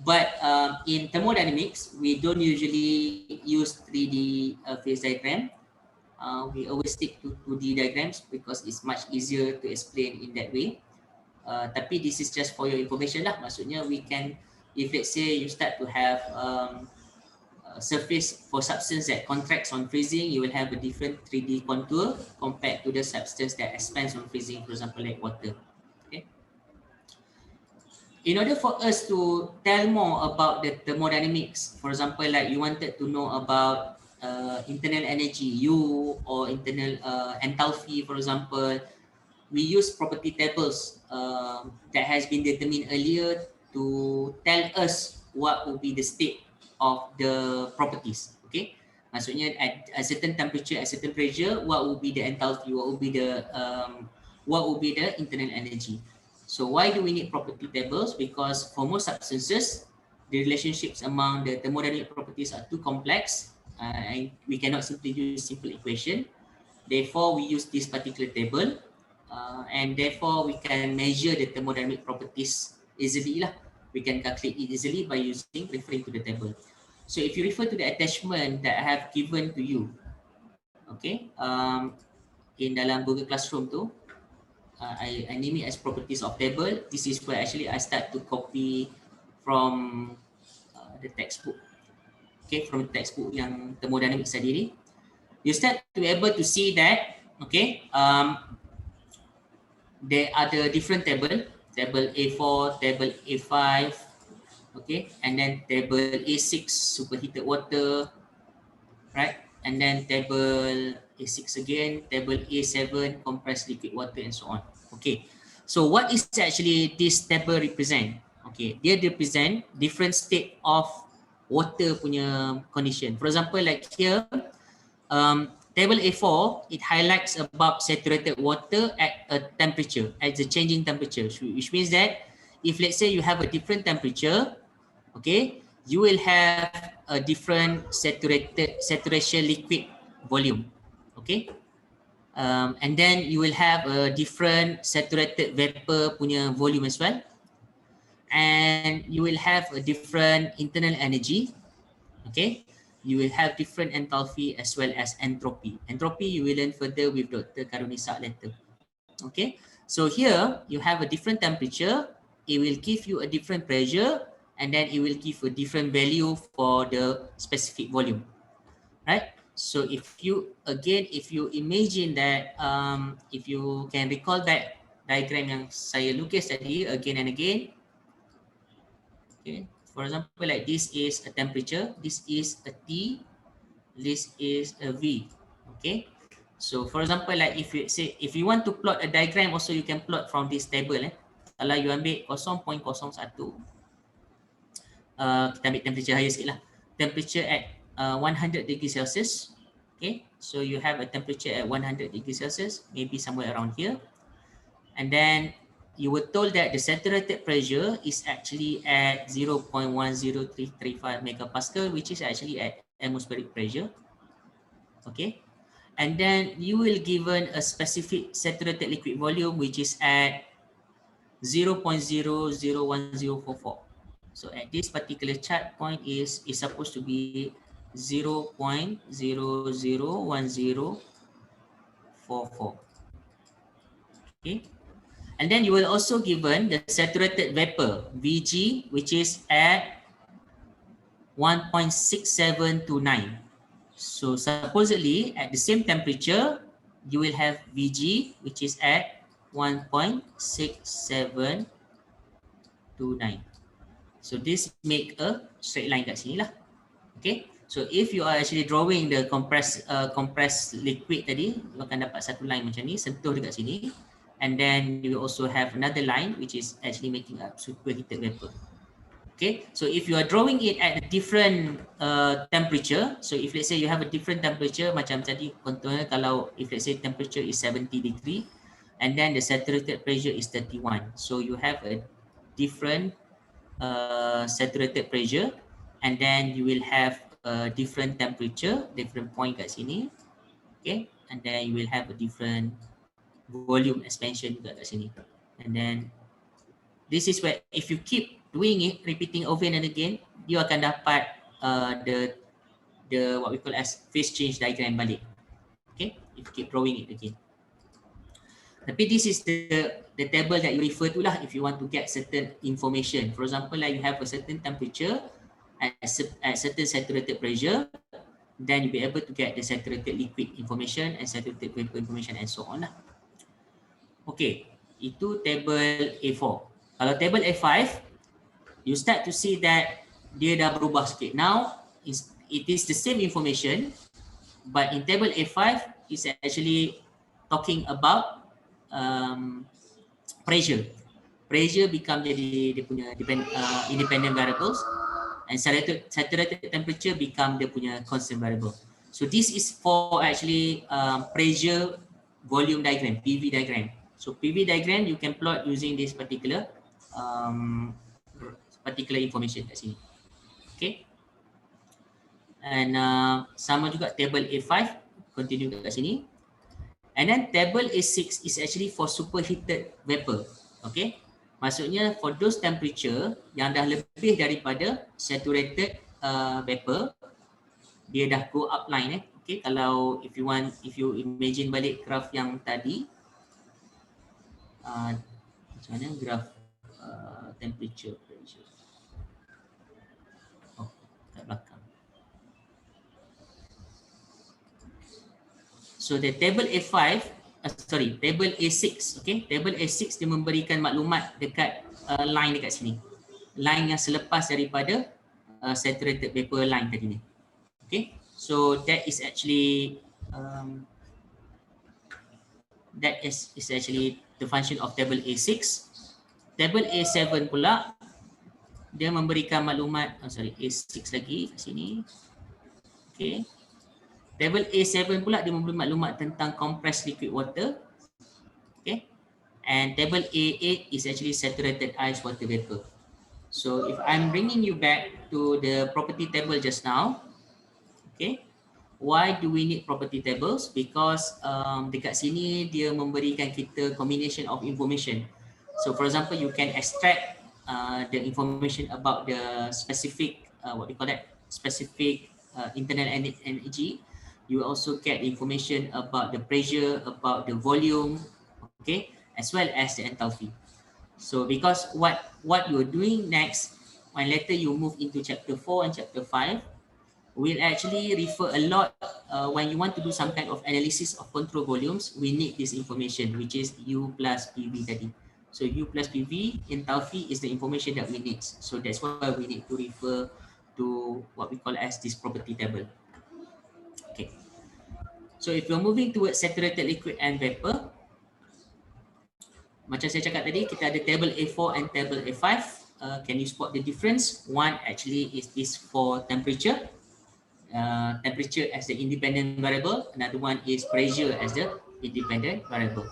But in thermodynamics, we don't usually use 3D phase diagram. We always stick to 2D diagrams because it's much easier to explain in that way. Tapi this is just for your information lah. Maksudnya we can, if let's say you start to have surface for substance that contracts on freezing, you will have a different 3D contour compared to the substance that expands on freezing, for example like water. Okay. In order for us to tell more about the thermodynamics, for example like you wanted to know about internal energy U or internal enthalpy, for example, we use property tables that has been determined earlier to tell us what will be the state of the properties. Okay, maksudnya at a certain temperature, at a certain pressure, what will be the enthalpy, what will be the internal energy. So why do we need property tables? Because for most substances, the relationships among the thermodynamic properties are too complex, and we cannot simply use simple equation. Therefore, we use this particular table. And therefore we can measure the thermodynamic properties easily lah. We can calculate it easily by referring to the table. So if you refer to the attachment that I have given to you, okay, in dalam Google Classroom tu, I name it as properties of table. This is where actually I start to copy from the textbook. Okay, from the textbook yang thermodynamics tadi ni. You start to be able to see that, okay, there are the different table A4, table A5, okay, and then table A6, superheated water, right, and then table A6 again, table A7, compressed liquid water, and so on. Okay, so what is actually this table represent? Okay, they represent different state of water punya condition. For example, like here, table A4, it highlights about saturated water at a temperature, at the changing temperature, which means that if let's say you have a different temperature, okay, you will have a different saturation liquid volume, okay. And then you will have a different saturated vapor punya volume as well, and you will have a different internal energy, okay. You will have different enthalpy as well as entropy. Entropy you will learn further with Dr. Karunisa later, okay. So here you have a different temperature, it will give you a different pressure, and then it will give a different value for the specific volume, right? So if you imagine that, if you can recall that diagram yang saya lukis tadi again and again, okay. For example, like this is a temperature, this is a T, this is a V, okay. So for example, like if you want to plot a diagram also, you can plot from this table. Kalau you ambil 0.01, kita ambil temperature higher sikit lah. Temperature at 100 degrees Celsius. Okay, so you have a temperature at 100 degrees Celsius, maybe somewhere around here. And then you were told that the saturated pressure is actually at 0.10335 megapascal, which is actually at atmospheric pressure. Okay, and then you will given a specific saturated liquid volume, which is at 0.001044. So at this particular chart point is supposed to be 0.001044. Okay. And then you will also given the saturated vapor Vg, which is at 1.6729. So supposedly at the same temperature, you will have Vg, which is at 1.6729. So this make a straight line kat sini lah. Okay. So if you are actually drawing the compressed liquid tadi, you akan dapat satu line macam ni, sentuh dekat sini. And then you also have another line which is actually making up superheated vapor. Okay, so if you are drawing it at a different temperature, so if let's say you have a different temperature, macam tadi contohnya kalau if let's say temperature is 70 degree and then the saturated pressure is 31, so you have a different saturated pressure, and then you will have a different temperature, different point kat sini, okay, and then you will have a different volume expansion juga kat sini. And then this is where if you keep doing it, repeating over and again, you akan dapat the what we call as phase change diagram balik. Okay, if you keep drawing it again. Tapi this is the table that you refer to lah if you want to get certain information. For example, like you have a certain temperature at certain saturated pressure, then you'll be able to get the saturated liquid information and saturated vapor information and so on lah. Okay, itu table A4. Kalau table A5, you start to see that dia dah berubah sikit. Now, it is the same information, but in table A5, it's actually talking about pressure. Pressure become jadi dia punya independent variables, and saturated temperature become dia punya constant variable. So this is for actually pressure volume diagram, PV diagram. So PV diagram you can plot using this particular information kat sini. Okay. And sama juga table A5, continue kat sini. And then table A6 is actually for superheated vapor. Okay. Maksudnya for those temperature yang dah lebih daripada saturated vapor, dia dah go up line. Okay. Kalau if you imagine balik graph yang tadi, macam mana graph temperature pressure. Oh, kat belakang. So the table A5, table A6, okay, table A6 dia memberikan maklumat dekat line dekat sini, line yang selepas daripada saturated vapor line tadi ni. Okay, so that is actually actually the function of table A6. Table A7 pula, dia memberikan maklumat, A6 lagi kat sini. Okay. Table A7 pula dia memberi maklumat tentang compressed liquid water. Okay. And table A8 is actually saturated ice water vapor. So if I'm bringing you back to the property table just now, okay, why do we need property tables? Because dekat sini dia memberikan kita combination of information. So for example, you can extract the information about the specific, what we call that, specific internal energy. You also get information about the pressure, about the volume, okay, as well as the enthalpy. So because what you're doing next, when later you move into chapter 4 and chapter 5, will actually refer a lot when you want to do some kind of analysis of control volumes, we need this information, which is U plus PV tadi. So U plus PV, enthalpy is the information that we need. So that's why we need to refer to what we call as this property table. Okay. So if you're moving towards saturated liquid and vapor, macam saya cakap tadi, kita ada table A4 and table A5. Can you spot the difference? One actually is this for temperature. Temperature as the independent variable. Another one is pressure as the independent variable.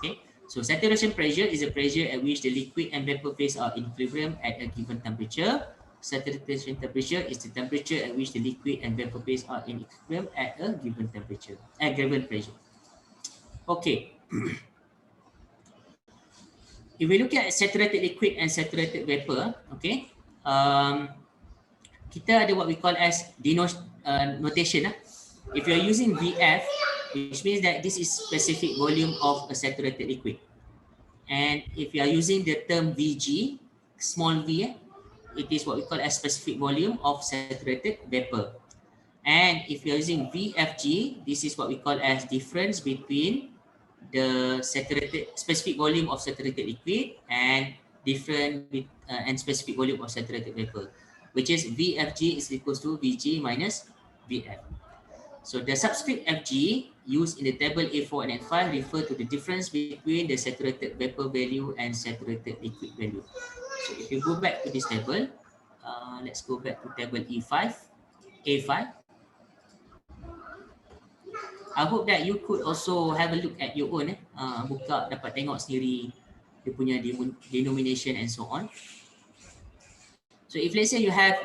Okay. So saturation pressure is the pressure at which the liquid and vapor phase are in equilibrium at a given temperature. Saturation temperature is the temperature at which the liquid and vapor phase are in equilibrium at a given temperature, at given pressure. Okay. If we look at saturated liquid and saturated vapor, okay, kita ada what we call as notation. If you are using VF, which means that this is specific volume of a saturated liquid. And if you are using the term VG, small v, it is what we call as specific volume of saturated vapor. And if you are using VFG, this is what we call as difference between the saturated specific volume of saturated liquid and different and specific volume of saturated vapor, which is VFG is equals to VG minus VF. So the subscript FG used in the table A4 and A5 refer to the difference between the saturated vapor value and saturated liquid value. So if you go back to this table, let's go back to table A5. I hope that you could also have a look at your own. Buka, dapat tengok sendiri dia punya denomination and so on. So if let's say you have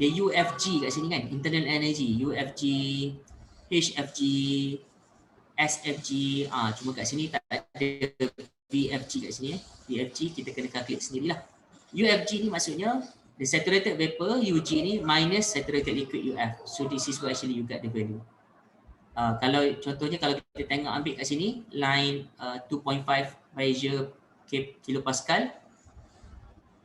the UFG kat sini kan, internal energy, UFG, HFG, SFG, cuma kat sini tak ada VFG kat sini. VFG kita kena calculate sendirilah. UFG ni maksudnya the saturated vapor, UG ni minus saturated liquid UF. So this is where actually you get the value. Kalau contohnya kalau kita tengok ambil kat sini line 2.5 pressure kilopascal,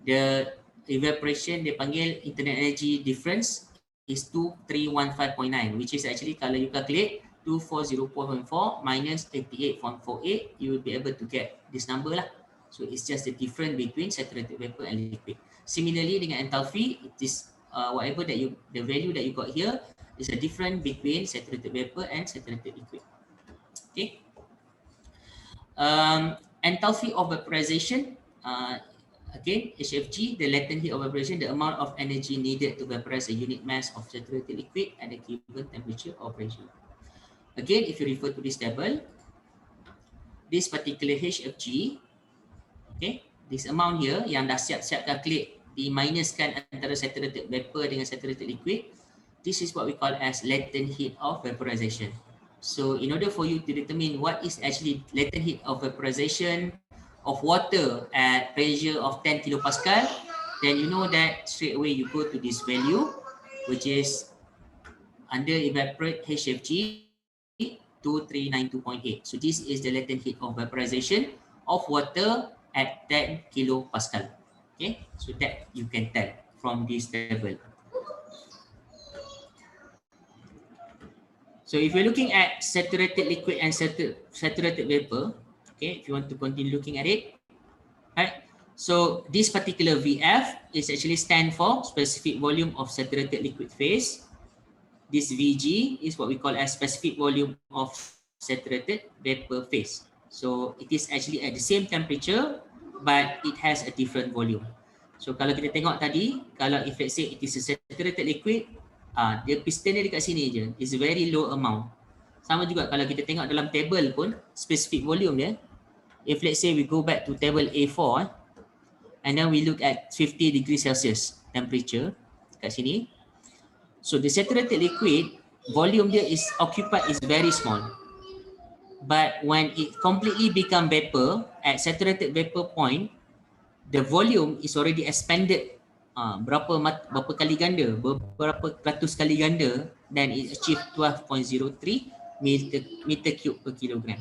the evaporation dia panggil internal energy difference is 2315.9, which is actually kalau you calculate 2404.4 minus 88.48, you will be able to get this number lah. So it's just the difference between saturated vapor and liquid. Similarly dengan enthalpy, it is whatever that the value that you got here is a difference between saturated vapor and saturated liquid. Okay. Enthalpy of vaporization, again, HFG, the latent heat of evaporation, the amount of energy needed to vaporize a unit mass of saturated liquid at a given temperature or pressure. Again, if you refer to this table, this particular HFG, okay, this amount here yang dah siap-siap calculate, diminuskan antara saturated vapor dengan saturated liquid, this is what we call as latent heat of vaporization. So in order for you to determine what is actually latent heat of vaporization of water at pressure of 10 kilopascal, then you know that straight away you go to this value, which is under evaporate HFG 2392.8. So this is the latent heat of vaporization of water at 10 kilopascal. Okay, so that you can tell from this table. So if you're looking at saturated liquid and saturated vapor, okay, if you want to continue looking at it, right? So this particular VF is actually stand for specific volume of saturated liquid phase. This VG is what we call as specific volume of saturated vapor phase. So it is actually at the same temperature, but it has a different volume. So kalau kita tengok tadi, kalau if let's say it is a saturated liquid, dia piston dia dekat sini je, is a very low amount. Sama juga kalau kita tengok dalam table pun, specific volume dia, if let's say we go back to table A4, and then we look at 50 degrees Celsius temperature kat sini. So the saturated liquid, volume dia is occupied is very small. But when it completely become vapor, at saturated vapor point, the volume is already expanded berapa kali ganda, beberapa ratus kali ganda, then it achieve 12.03 meter cube per kilogram.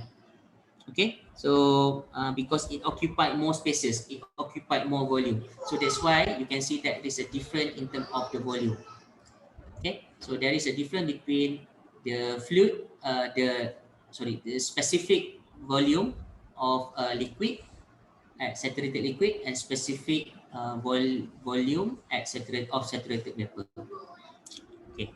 Okay, so because it occupied more spaces, it occupied more volume. So that's why you can see that there's a difference in terms of the volume. Okay, so there is a difference between the fluid, the specific volume of liquid at saturated liquid and specific volume at saturated vapor. Okay.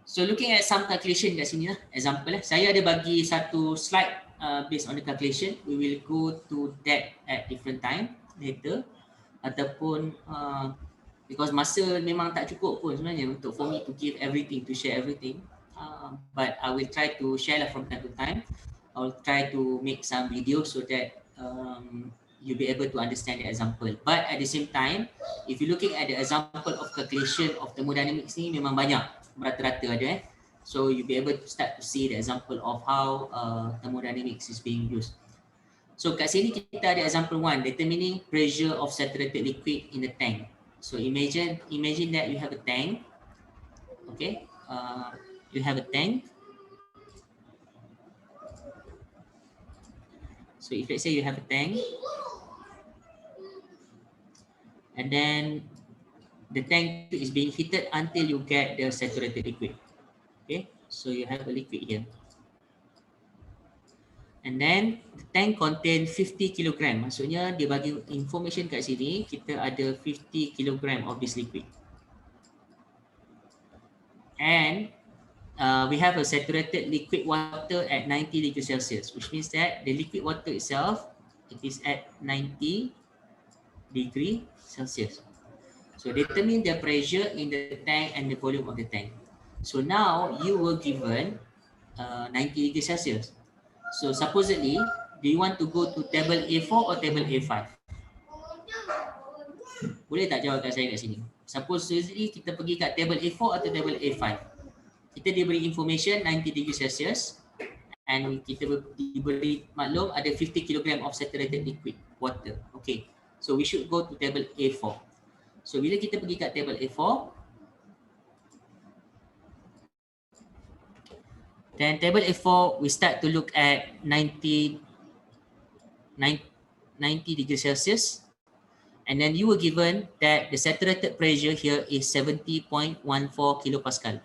So looking at some calculation kat sini lah, example lah. Saya ada bagi satu slide based on the calculation. We will go to that at different time later. Ataupun because masa memang tak cukup pun sebenarnya untuk for me to give everything, to share everything. But I will try to share lah from time to time. I'll try to make some videos so that you'll be able to understand the example. But at the same time, if you're looking at the example of calculation of thermodynamics ni memang banyak, rata-rata ada So you'll be able to start to see the example of how thermodynamics is being used. So kat sini kita ada example 1, determining pressure of saturated liquid in the tank. So imagine that you have a tank. Okay, you have a tank. So if let's say you have a tank, and then the tank is being heated until you get the saturated liquid. Okay, so you have a liquid here. And then the tank contain 50 kg. Maksudnya dia bagi information kat sini, kita ada 50 kg of this liquid. And we have a saturated liquid water at 90 degrees Celsius, which means that the liquid water itself, it is at 90 degrees Celsius. So determine the pressure in the tank and the volume of the tank. So now you were given 90 degrees Celsius. So supposedly, do you want to go to table A4 or table A5? Boleh tak jawab kat saya kat sini? Supposedly kita pergi kat table A4 atau table A5? Kita diberi information 90 degrees Celsius and kita diberi maklum ada 50 kg of saturated liquid water. Okay, so we should go to table A4. So bila kita pergi kat table A4, then table A4 we start to look at 90 degrees Celsius, and then you were given that the saturated pressure here is 70.14 kilopascal.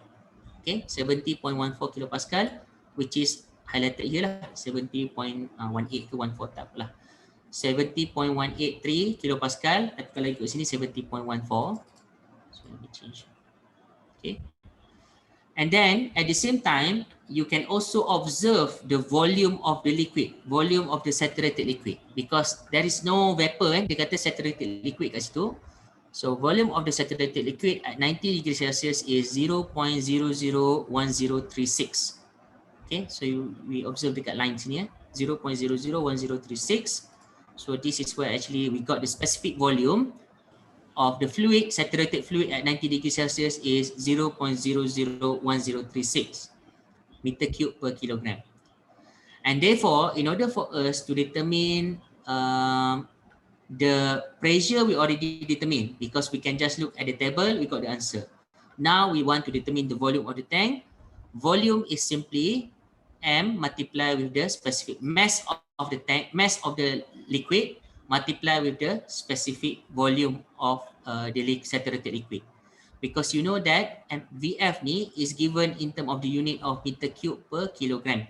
Okay, 70.14 kilopascal, which is highlighted here lah, 70.18 ke 14 tak lah. 70.183 kilopascal, tapi kalau ikut sini 70.14. So let me change. Okay. And then at the same time, you can also observe the volume of the liquid, volume of the saturated liquid, because there is no vapor, dia kata saturated liquid kat situ. So volume of the saturated liquid at 90 degrees Celsius is 0.001036. Okay, so we observe dekat line sini 0.001036. So this is where actually we got the specific volume of the fluid, saturated fluid at 90 degrees Celsius is 0.001036 meter cube per kilogram. And therefore, in order for us to determine the pressure, we already determined because we can just look at the table, we got the answer. Now we want to determine the volume of the tank. Volume is simply M multiplied with the specific mass of the tank, mass of the liquid multiply with the specific volume of the saturated liquid. Because you know that VF ni is given in term of the unit of meter cube per kilogram.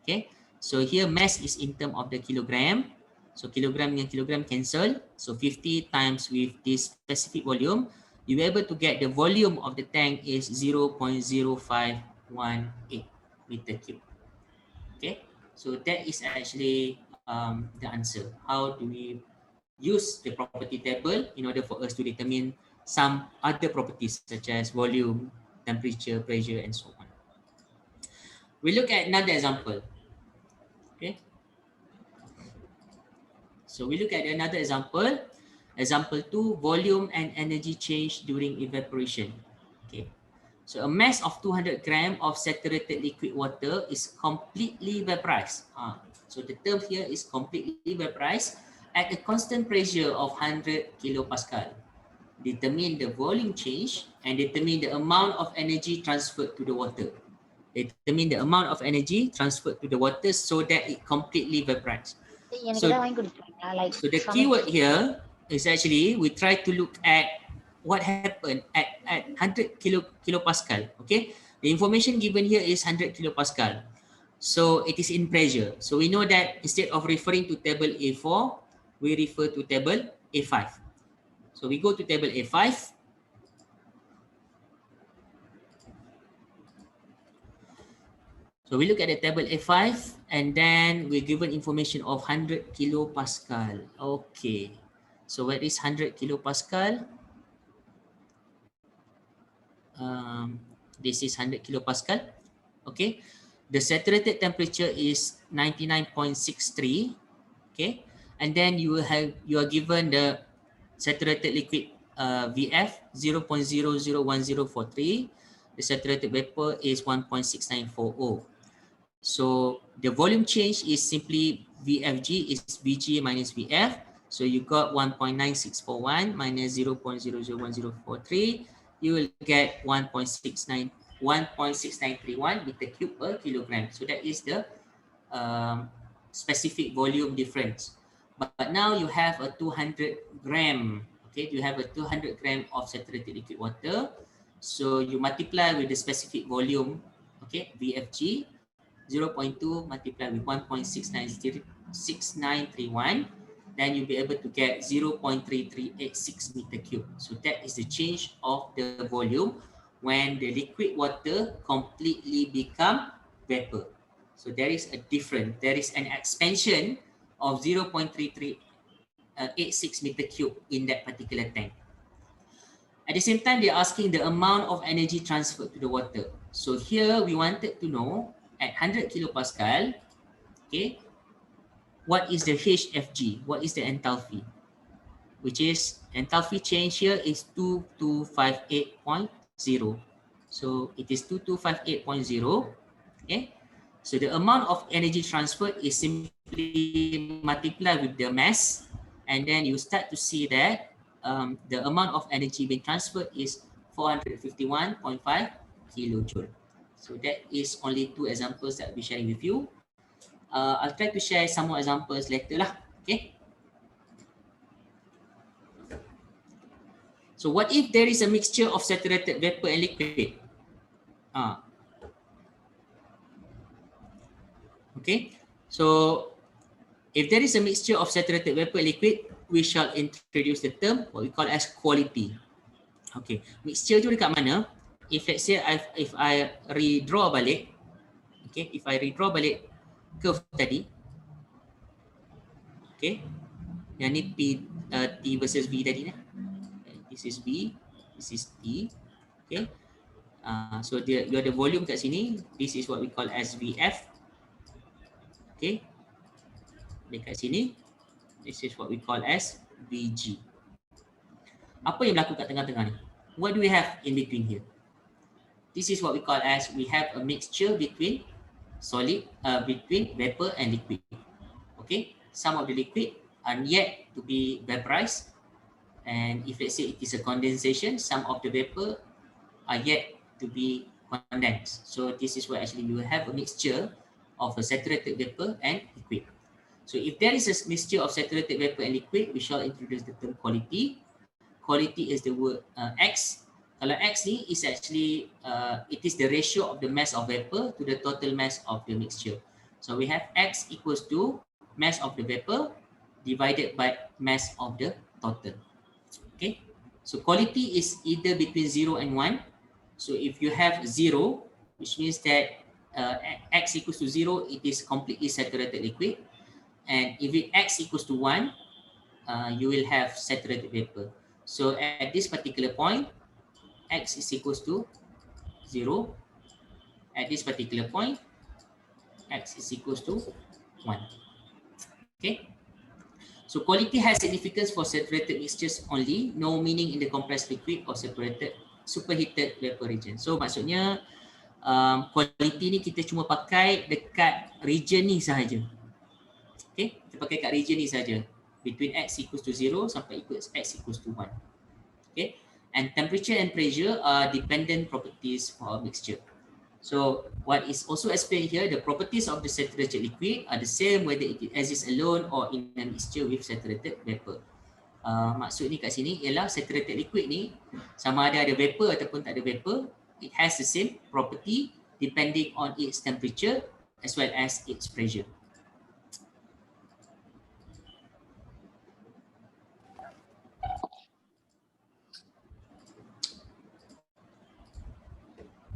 Okay, so here mass is in term of the kilogram. So kilogram dengan kilogram cancel. So 50 times with this specific volume, you will be able to get the volume of the tank is 0.0518 meter cube. Okay, so that is actually the answer. How do we use the property table in order for us to determine some other properties such as volume, temperature, pressure, and so on. We look at another example. Okay, so we look at another example. Example 2, volume and energy change during evaporation. Okay, so a mass of 200 grams of saturated liquid water is completely vaporized. So the term here is completely vaporized at a constant pressure of 100 kilopascal. Determine the volume change and determine the amount of energy transferred to the water. Determine the amount of energy transferred to the water so that it completely vaporizes. எனக்கு So, எதாவது வாங்கி கொடுத்துருவீங்களா? Like so the keyword here is actually we try to look at what happened at 100 kilopascal. Okay, the information given here is 100 kilopascal. So it is in pressure. So we know that instead of referring to table A4, we refer to table A5. So we go to table A5. So we look at the table A5 and then we're given information of 100 kilopascal. Okay. So where is 100 kilopascal? This is 100 kilopascal. Okay. The saturated temperature is 99.63. Okay. And then you are given the saturated liquid VF 0.001043. The saturated vapor is 1.6940. So the volume change is simply VFG is VG minus VF. So you got 1.9641 minus 0.001043. You will get 1.6931 meter cube per kilogram. So that is the specific volume difference. But now you have a 200 gram. Okay, you have a 200 gram of saturated liquid water. So you multiply with the specific volume. Okay, VFG 0.2 multiplied with 1.6931, then you'll be able to get 0.3386 meter cube. So that is the change of the volume when the liquid water completely become vapor. So there is a difference. There is an expansion of 0.3386 meter cube in that particular tank. At the same time, they're asking the amount of energy transferred to the water. So here we wanted to know at 100 kilopascal, okay, what is the HFG? What is the enthalpy? Which is enthalpy change here is 2258.0. So it is 2258.0. Okay. So the amount of energy transferred is simply multiplied with the mass, and then you start to see that the amount of energy being transferred is 451.5 kilojoule. So that is only two examples that I'll be sharing with you. I'll try to share some more examples later lah. Okay. So what if there is a mixture of saturated vapor and liquid? Okay. So if there is a mixture of saturated vapor and liquid, we shall introduce the term what we call as quality. Okay. Mixture tu dekat mana? If let's say if I redraw balik, okay, if I redraw balik curve tadi, okay, yang ni T versus V tadi ni. This is V, this is T, okay. So you ada volume kat sini. This is what we call as VF, okay. Dekat sini, this is what we call as VG. Apa yang berlaku kat tengah-tengah ni? What do we have in between here? This is what we call as we have a mixture between solid, between vapor and liquid. Okay, some of the liquid are yet to be vaporized, and if let's say it is a condensation, some of the vapor are yet to be condensed. So this is where actually you have a mixture of a saturated vapor and liquid. So if there is a mixture of saturated vapor and liquid, we shall introduce the term quality. Quality is the word X. Kalau X ni is actually, it is the ratio of the mass of vapor to the total mass of the mixture. So we have X equals to mass of the vapor divided by mass of the total. Okay. So quality is either between 0 and 1. So if you have 0, which means that X equals to 0, it is completely saturated liquid. And if X equals to 1, you will have saturated vapor. So at this particular point, X is equals to 0. At this particular point, X is equals to 1. Okay. So quality has significance for saturated mixtures only, no meaning in the compressed liquid or separated superheated vapor region. So maksudnya quality ni kita cuma pakai dekat region ni sahaja. Okay, kita pakai kat region ni sahaja. Between X equals to 0 sampai equals X equals to 1. Okay, and temperature and pressure are dependent properties for a mixture. So what is also explained here, the properties of the saturated liquid are the same whether it exists alone or in a mixture with saturated vapor. Maksud ni kat sini ialah saturated liquid ni sama ada vapor ataupun tak ada vapor, it has the same property depending on its temperature as well as its pressure.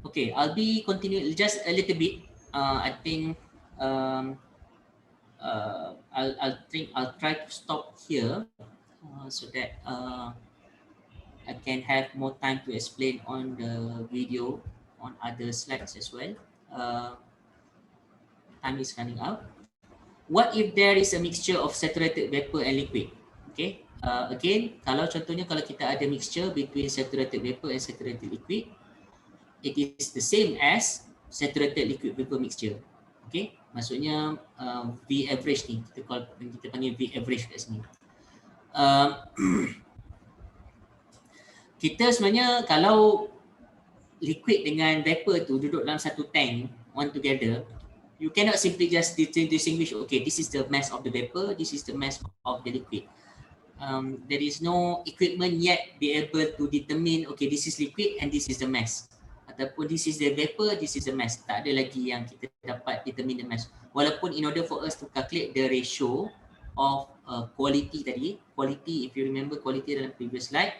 Okay, I'll be continuing just a little bit. I think I'll try to stop here so that I can have more time to explain on the video on other slides as well. Time is running out. What if there is a mixture of saturated vapor and liquid? Okay. Again, kalau contohnya kalau kita ada mixture between saturated vapor and saturated liquid, it is the same as saturated liquid vapor mixture. Okay, maksudnya V average ni kita panggil V average kat sini. Kita sebenarnya kalau liquid dengan vapor tu duduk dalam satu tank one together, you cannot simply just distinguish, okay, this is the mass of the vapor, this is the mass of the liquid. There is no equipment yet be able to determine, okay, this is liquid and this is the mass. Ataupun this is the vapor, this is the mass. Tak ada lagi yang kita dapat determine the mass. Walaupun in order for us to calculate the ratio of quality tadi, quality, if you remember quality dalam previous slide,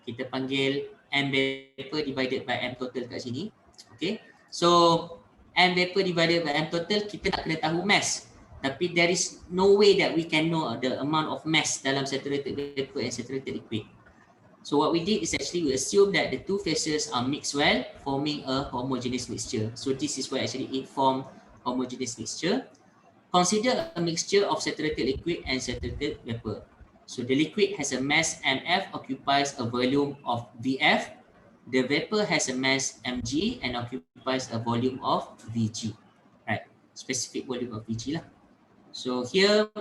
kita panggil M vapor divided by M total kat sini. Okay, so M vapor divided by M total, kita nak kena tahu mass. Tapi there is no way that we can know the amount of mass dalam saturated vapor and saturated liquid. So what we did is actually we assume that the two phases are mixed well, forming a homogeneous mixture. So this is where actually it formed homogeneous mixture. Consider a mixture of saturated liquid and saturated vapor. So the liquid has a mass MF, occupies a volume of VF. The vapor has a mass mg and occupies a volume of Vg. Right, specific volume of Vg lah. So here,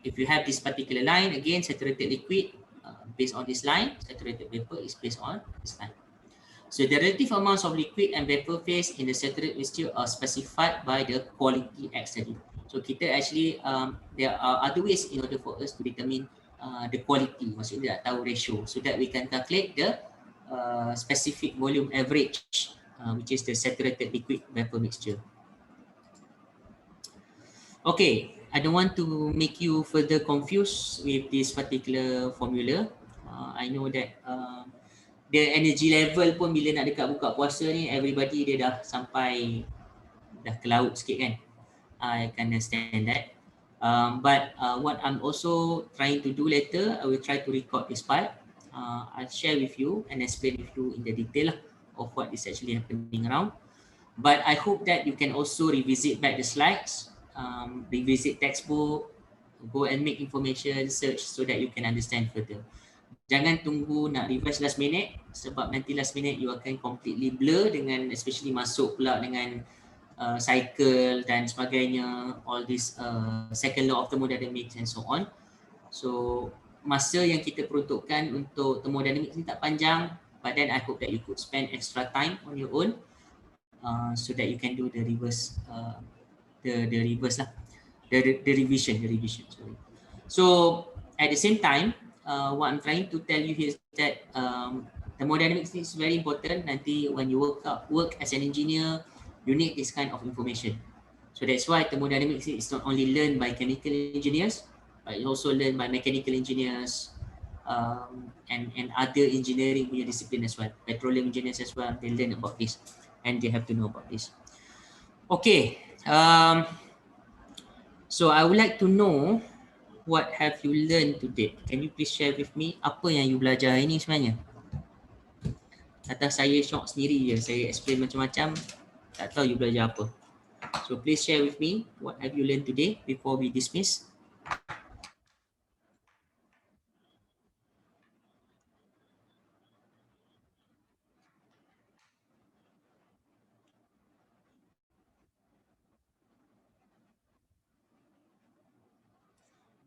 if you have this particular line, again, saturated liquid based on this line, saturated vapor is based on this line. So the relative amounts of liquid and vapor phase in the saturated mixture are specified by the quality X tadi. So kita actually, there are other ways in order for us to determine the quality, maksudnya tahu ratio, so that we can calculate the specific volume average, which is the saturated liquid vapor mixture. Okay, I don't want to make you further confused with this particular formula. I know that the energy level pun bila nak dekat buka puasa ni, everybody dia dah sampai dah ke laut sikit kan. I can understand that. But what I'm also trying to do later, I will try to record this part. I'll share with you and explain with you in the detail of what is actually happening around. But I hope that you can also revisit back the slides, revisit textbook, go and make information search so that you can understand further. Jangan tunggu nak revise last minute, sebab nanti last minute you akan completely blur dengan, especially masuk pula dengan cycle dan sebagainya, all this second law of thermodynamics and so on. So masa yang kita peruntukkan untuk thermodynamics ni tak panjang, but then I hope that you could spend extra time on your own so that you can do the reverse, the reverse lah, the revision. Sorry. So at the same time, what I'm trying to tell you here is that thermodynamics is very important. Nanti when you work as an engineer, you need this kind of information. So that's why thermodynamics is not only learned by chemical engineers, but it's also learned by mechanical engineers and other engineering punya discipline as well. Petroleum engineers as well, they learn about this and they have to know about this. Okay, so I would like to know what have you learned to date? Can you please share with me apa yang you belajar hari ni sebenarnya? Atas saya shock sendiri je, saya explain macam-macam, tak tahu you belajar apa. So please share with me what have you learned today before we dismiss.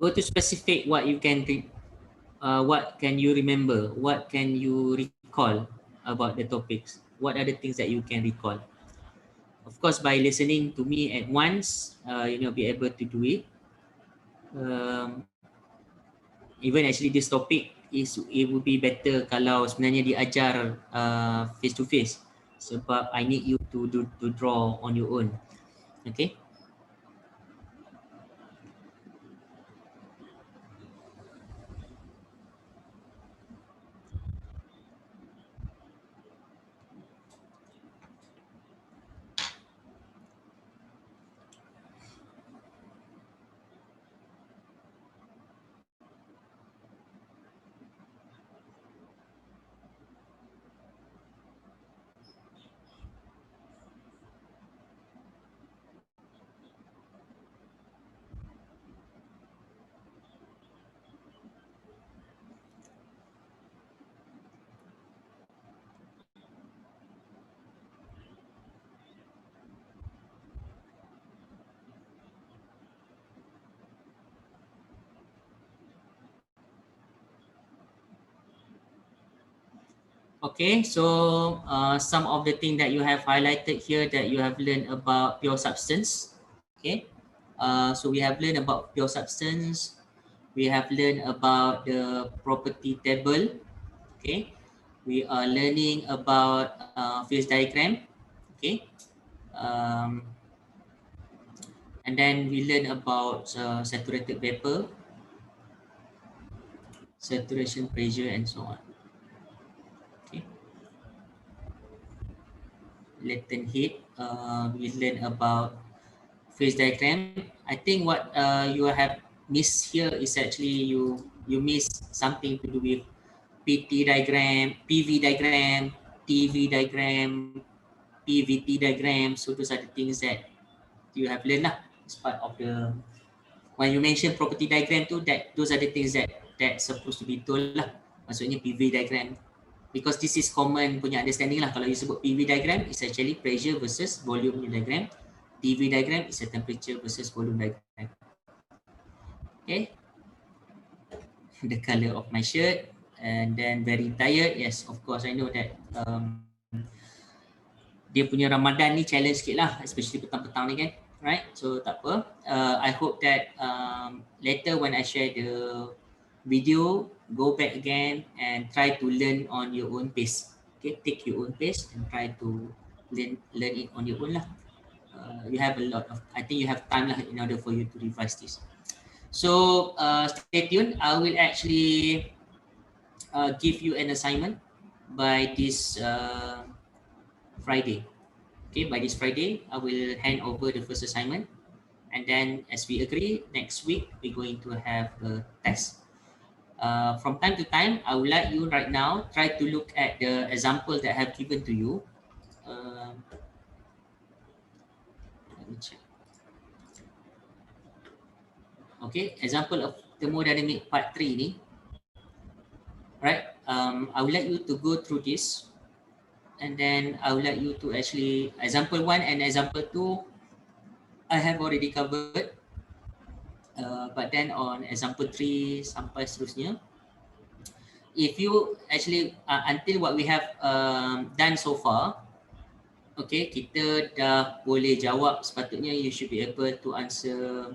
Go to specific what you can what can you remember, what can you recall about the topics, what are the things that you can recall. Of course, by listening to me at once, be able to do it. um, Even actually this topic is, it would be better kalau sebenarnya diajar face to face, sebab I need you to draw on your own. Okay. Okay, so some of the things that you have highlighted here that you have learned about pure substance. Okay, so we have learned about pure substance. We have learned about the property table. Okay, we are learning about phase diagram. Okay, um, and then we learn about saturated vapor, saturation pressure, and so on. Okay, latent heat. We learn about phase diagram. I think what you have missed here is actually you miss something to do with PT diagram, PV diagram, TV diagram, PVT diagram. So those are the things that you have learned lah. It's part of the, when you mention property diagram tu, that those are the things that supposed to be told lah. Maksudnya PV diagram, because this is common punya understanding lah. Kalau you sebut PV diagram, it's actually pressure versus volume diagram. TV diagram is a temperature versus volume diagram. Okay, the color of my shirt, and then very tired. Yes, of course I know that dia punya Ramadan ni challenge sikit lah, especially petang-petang ni kan. Right, so tak apa. I hope that later when I share the video, go back again and try to learn on your own pace. Okay, take your own pace and try to learn it on your own lah. You have a lot of, I think you have time lah in order for you to revise this. So stay tuned. I will actually give you an assignment by this Friday. Okay, by this Friday, I will hand over the first assignment. And then as we agree, next week, we're going to have a test. From time to time, I would like you right now, try to look at the example that I have given to you. Let me check. Okay, example of thermodynamic part 3 ni. Right, I would like you to go through this, and then I would like you to actually, example 1 and example 2, I have already covered. But then on example 3 sampai seterusnya, if you actually, until what we have done so far, okay, kita dah boleh jawab, sepatutnya you should be able to answer,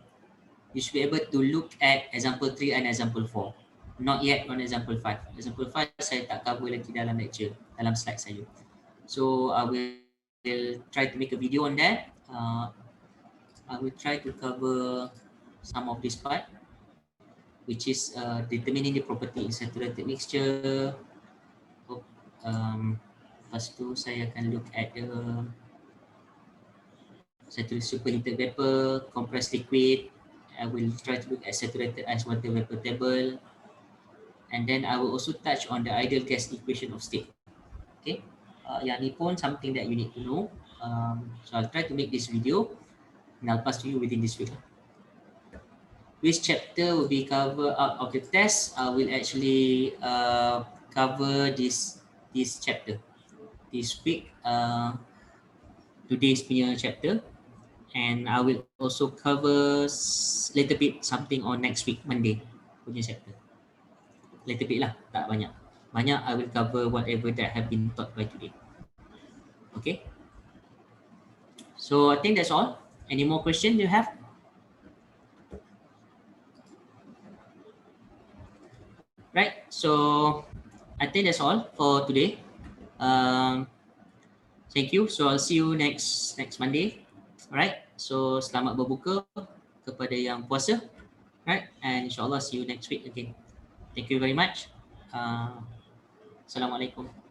you should be able to look at example 3 and example 4. Not yet on example 5. Example 5 saya tak cover lagi dalam lecture, dalam slide saya. So I will try to make a video on that. I will try to cover some of this part, which is determining the property in saturated mixture. Lepas tu saya akan look at the saturated superheated vapor, compressed liquid, I will try to look at saturated ice water vapor table, and then I will also touch on the ideal gas equation of state. Okay, yang ni pun something that you need to know. So I'll try to make this video and I'll pass to you within this week. Which chapter will be covered out of the test? I will actually cover this chapter this week. Today's punya chapter, and I will also cover little bit something on next week Monday punya chapter. Little bit lah, tak banyak. Banyak I will cover whatever that have been taught by today. Okay. So I think that's all. Any more questions you have? Right. So I think that's all for today. Thank you. So I'll see you next Monday. Alright. So selamat berbuka kepada yang puasa. Right. And insyaAllah see you next week again. Thank you very much. Assalamualaikum.